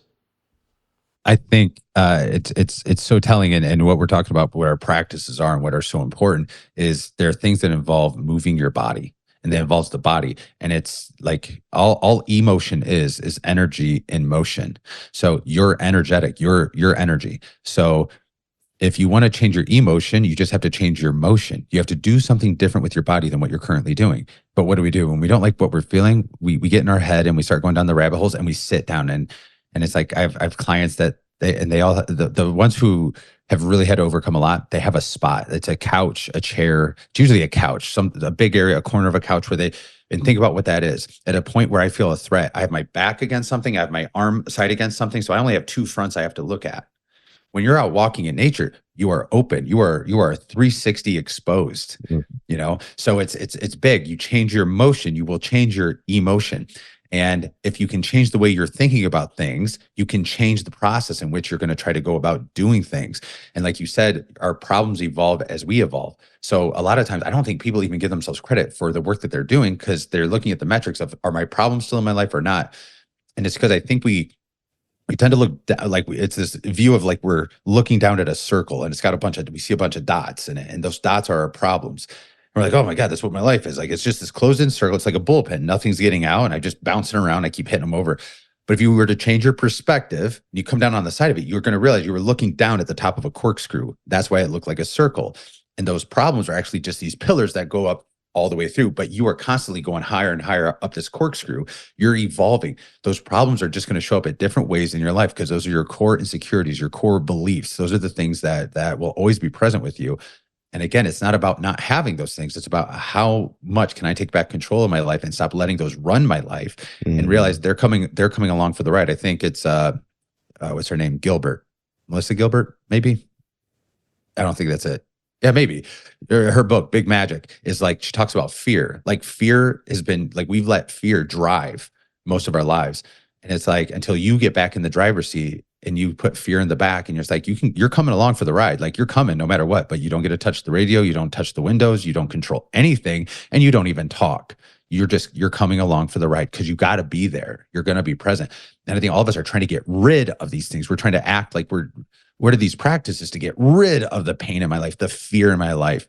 I think it's so telling, and what we're talking about, what our practices are and what are so important, is there are things that involve moving your body, and that involves the body. And it's like all emotion is energy in motion. So you're energetic, you're energy. So if you want to change your emotion, you just have to change your motion. You have to do something different with your body than what you're currently doing. But what do? When we don't like what we're feeling, we get in our head and we start going down the rabbit holes, and we sit down, and it's like I have clients that they all, the ones who have really had to overcome a lot, they have a spot. It's a couch, a chair. It's usually a couch, a big area, a corner of a couch where and think about what that is. At a point where I feel a threat, I have my back against something, I have my arm side against something, so I only have two fronts I have to look at. When you're out walking in nature, you are open. You are 360 exposed. Mm-hmm. So it's big. You change your motion, you will change your emotion. And if you can change the way you're thinking about things, you can change the process in which you're going to try to go about doing things. And like you said, our problems evolve as we evolve. So a lot of times, I don't think people even give themselves credit for the work that they're doing, because they're looking at the metrics of, are my problems still in my life or not? And it's because I think we tend to look like it's this view of like we're looking down at a circle, and it's got we see a bunch of dots in it, and those dots are our problems. And we're like, oh my God, that's what my life is. Like, it's just this closed-in circle. It's like a bullpen. Nothing's getting out, and I just bouncing around. I keep hitting them over. But if you were to change your perspective, you come down on the side of it, you're going to realize you were looking down at the top of a corkscrew. That's why it looked like a circle. And those problems are actually just these pillars that go up all the way through, but you are constantly going higher and higher up this corkscrew. You're evolving. Those problems are just going to show up at different ways in your life, because those are your core insecurities, your core beliefs. Those are the things that will always be present with you. And again, it's not about not having those things. It's about how much can I take back control of my life and stop letting those run my life, and realize they're coming along for the ride. I think it's what's her name? Gilbert, Melissa Gilbert, maybe. I don't think that's it. Yeah, maybe. Her book, Big Magic, is like, she talks about fear. Like, fear has been, like, we've let fear drive most of our lives. And it's like, until you get back in the driver's seat and you put fear in the back, and you're just like, you're coming along for the ride. Like, you're coming no matter what, but you don't get to touch the radio. You don't touch the windows. You don't control anything. And you don't even talk. You're coming along for the ride, because you got to be there. You're going to be present. And I think all of us are trying to get rid of these things. We're trying to act like what are these practices to get rid of the pain in my life, the fear in my life?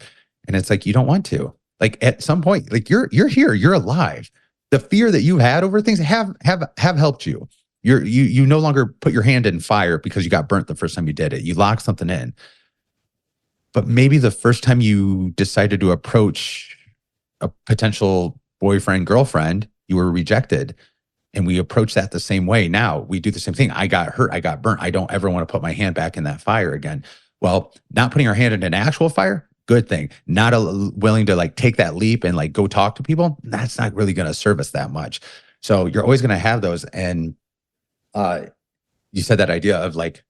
And it's like, you don't want to. Like, at some point, like, you're here, you're alive. The fear that you had over things have helped you. You no longer put your hand in fire because you got burnt the first time you did it. You locked something in. But maybe the first time you decided to approach a potential boyfriend, girlfriend, you were rejected. And we approach that the same way. Now we do the same thing. I got hurt. I got burnt. I don't ever want to put my hand back in that fire again. Well, not putting our hand in an actual fire, good thing. Not willing to like take that leap and like go talk to people, that's not really going to serve us that much. So you're always going to have those. And you said that idea of like,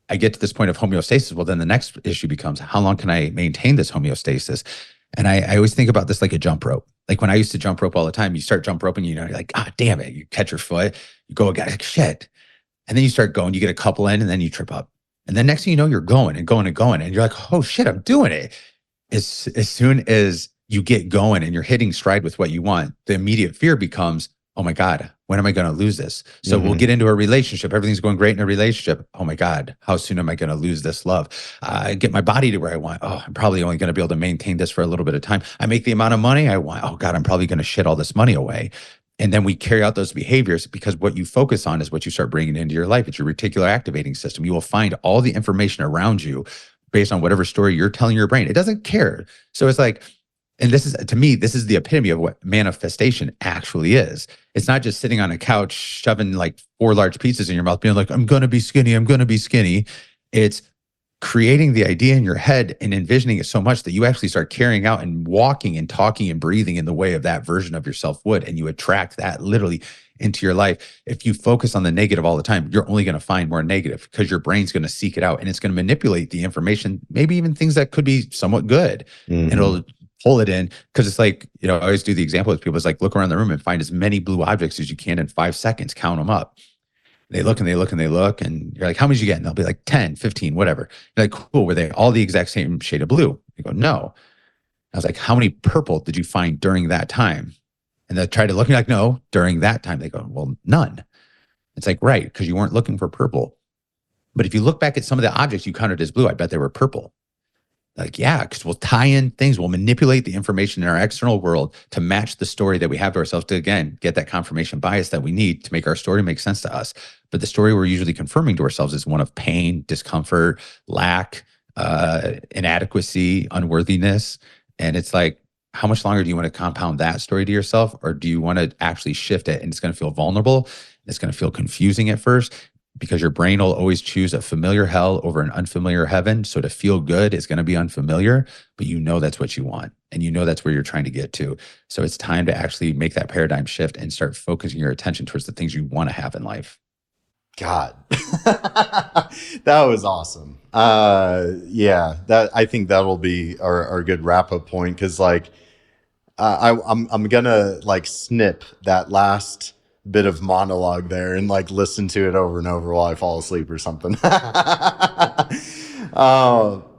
I get to this point of homeostasis. Well, then the next issue becomes, how long can I maintain this homeostasis? And I always think about this like a jump rope. Like, when I used to jump rope all the time, you start jump roping, you're like, ah, damn it. You catch your foot, you go again, like, shit. And then you start going, you get a couple in, and then you trip up. And then next thing you know, you're going and going and going. And you're like, oh shit, I'm doing it. As soon as you get going and you're hitting stride with what you want, the immediate fear becomes, oh my God, when am I going to lose this? So we'll get into a relationship. Everything's going great in a relationship. Oh my God, how soon am I going to lose this love? I get my body to where I want. Oh, I'm probably only going to be able to maintain this for a little bit of time. I make the amount of money I want. Oh God, I'm probably going to shit all this money away. And then we carry out those behaviors because what you focus on is what you start bringing into your life. It's your reticular activating system. You will find all the information around you based on whatever story you're telling your brain. It doesn't care. So it's like, and this is, to me, this is the epitome of what manifestation actually is. It's not just sitting on a couch, shoving like 4 large pizzas in your mouth, being like, I'm going to be skinny. I'm going to be skinny. It's creating the idea in your head and envisioning it so much that you actually start carrying out and walking and talking and breathing in the way of that version of yourself would. And you attract that literally into your life. If you focus on the negative all the time, you're only going to find more negative because your brain's going to seek it out and it's going to manipulate the information, maybe even things that could be somewhat good. And it'll pull it in because it's like, I always do the example with people. It's like, look around the room and find as many blue objects as you can in 5 seconds, count them up. They look and they look and they look and you're like, how many did you get? And they'll be like 10, 15, whatever. You're like, cool. Were they all the exact same shade of blue? You go, no. I was like, how many purple did you find during that time? And they try to look, and you're like, no, during that time. They go, well, none. It's like, right, because you weren't looking for purple. But if you look back at some of the objects you counted as blue, I bet they were purple. Like, yeah, because we'll tie in things, we'll manipulate the information in our external world to match the story that we have to ourselves to, again, get that confirmation bias that we need to make our story make sense to us. But the story we're usually confirming to ourselves is one of pain, discomfort, lack, inadequacy, unworthiness. And it's like, how much longer do you want to compound that story to yourself? Or do you want to actually shift it? And it's going to feel vulnerable. It's going to feel confusing at first, because your brain will always choose a familiar hell over an unfamiliar heaven. So to feel good is going to be unfamiliar, but that's what you want. And that's where you're trying to get to. So it's time to actually make that paradigm shift and start focusing your attention towards the things you want to have in life. God, that was awesome. I think that'll be our good wrap up point. Cause like, I'm gonna like snip that last bit of monologue there and like listen to it over and over while I fall asleep or something. That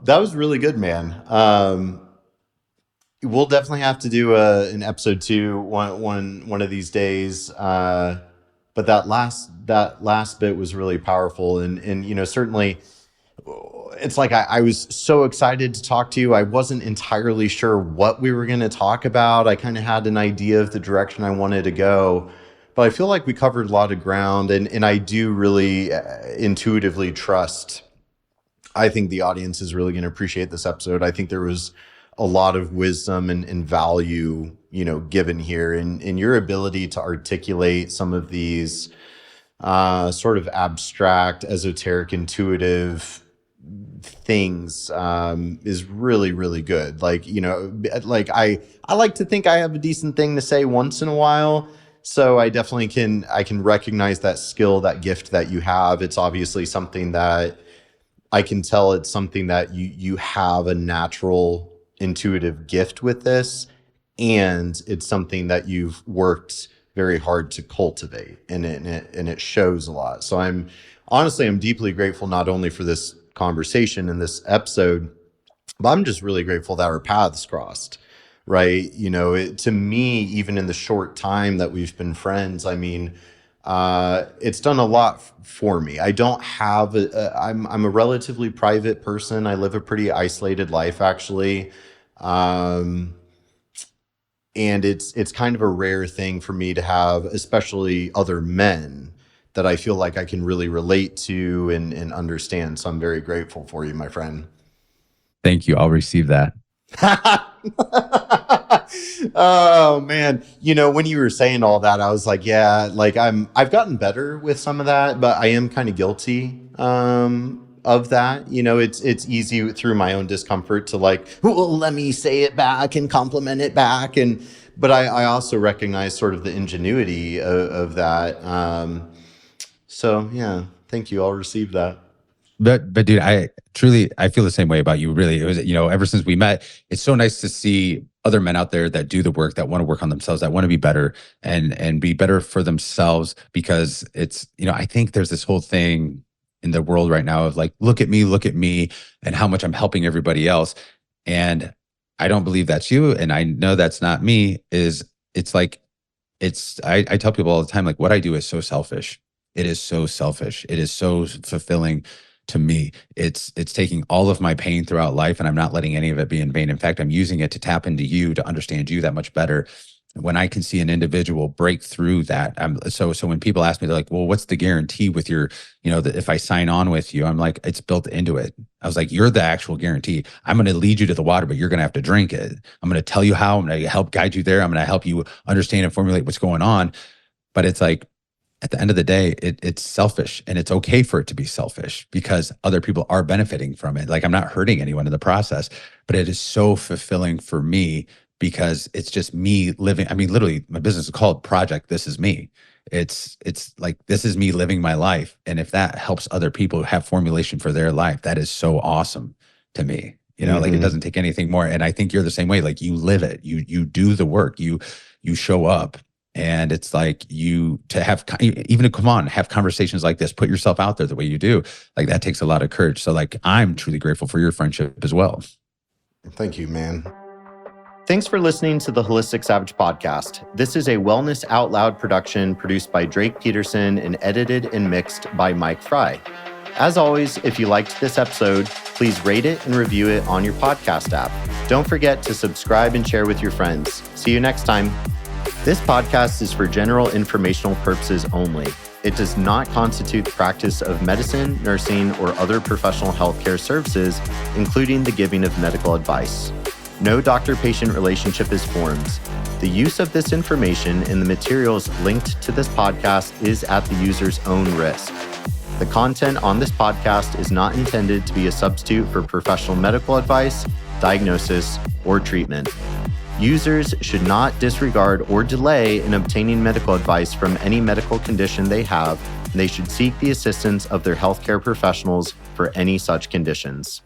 was really good, man. We'll definitely have to do an episode 2 one of these days. But that last bit was really powerful, and certainly it's like I was so excited to talk to you. I wasn't entirely sure what we were going to talk about. I kind of had an idea of the direction I wanted to go. But I feel like we covered a lot of ground, and I do really intuitively trust. I think the audience is really going to appreciate this episode. I think there was a lot of wisdom and value, given here, in your ability to articulate some of these sort of abstract, esoteric, intuitive things is really, really good. Like, like I like to think I have a decent thing to say once in a while. So I definitely can recognize that skill, that gift that you have. It's obviously something that I can tell it's something that you have a natural intuitive gift with this. And it's something that you've worked very hard to cultivate, and it shows a lot. So I'm deeply grateful, not only for this conversation and this episode, but I'm just really grateful that our paths crossed. Right. To me, even in the short time that we've been friends, I mean, it's done a lot for me. I don't have, I'm a relatively private person. I live a pretty isolated life, actually. And it's kind of a rare thing for me to have, especially other men that I feel like I can really relate to and understand. So I'm very grateful for you, my friend. Thank you. I'll receive that. Oh man, when you were saying all that, I was like, yeah, like I've gotten better with some of that, but I am kind of guilty of that. It's easy through my own discomfort to like, well, let me say it back and compliment it back, but I also recognize sort of the ingenuity of that. So yeah, thank you. I'll receive that. But dude, I feel the same way about you. Really, it was, ever since we met, it's so nice to see other men out there that do the work, that want to work on themselves, that want to be better and be better for themselves. Because it's, I think there's this whole thing in the world right now of like, look at me, and how much I'm helping everybody else. And I don't believe that's you. And I know that's not me. I tell people all the time, like, what I do is so selfish. It is so selfish. It is so fulfilling to me. It's taking all of my pain throughout life, and I'm not letting any of it be in vain. In fact, I'm using it to tap into you, to understand you that much better. When I can see an individual break through that, so when people ask me, they're like, well, what's the guarantee with your, that if I sign on with you, I'm like, it's built into it. I was like, you're the actual guarantee. I'm going to lead you to the water, but you're going to have to drink it. I'm going to tell you how. I'm going to help guide you there. I'm going to help you understand and formulate what's going on. But it's like, at the end of the day, it's selfish, and it's okay for it to be selfish because other people are benefiting from it. Like, I'm not hurting anyone in the process, but it is so fulfilling for me because it's just me living. I mean, literally, my business is called Project This Is Me. It's like, this is me living my life. And if that helps other people have formulation for their life, that is so awesome to me. Like, it doesn't take anything more. And I think you're the same way. Like, you live it, you do the work, you show up. And it's like have conversations like this, put yourself out there the way you do, like that takes a lot of courage. So like, I'm truly grateful for your friendship as well. Thank you, man. Thanks for listening to the Holistic Savage podcast. This is a Wellness Out Loud production produced by Drake Peterson and edited and mixed by Mike Fry. As always, if you liked this episode, please rate it and review it on your podcast app. Don't forget to subscribe and share with your friends. See you next time. This podcast is for general informational purposes only. It does not constitute the practice of medicine, nursing, or other professional healthcare services, including the giving of medical advice. No doctor-patient relationship is formed. The use of this information and the materials linked to this podcast is at the user's own risk. The content on this podcast is not intended to be a substitute for professional medical advice, diagnosis, or treatment. Users should not disregard or delay in obtaining medical advice from any medical condition they have, and they should seek the assistance of their healthcare professionals for any such conditions.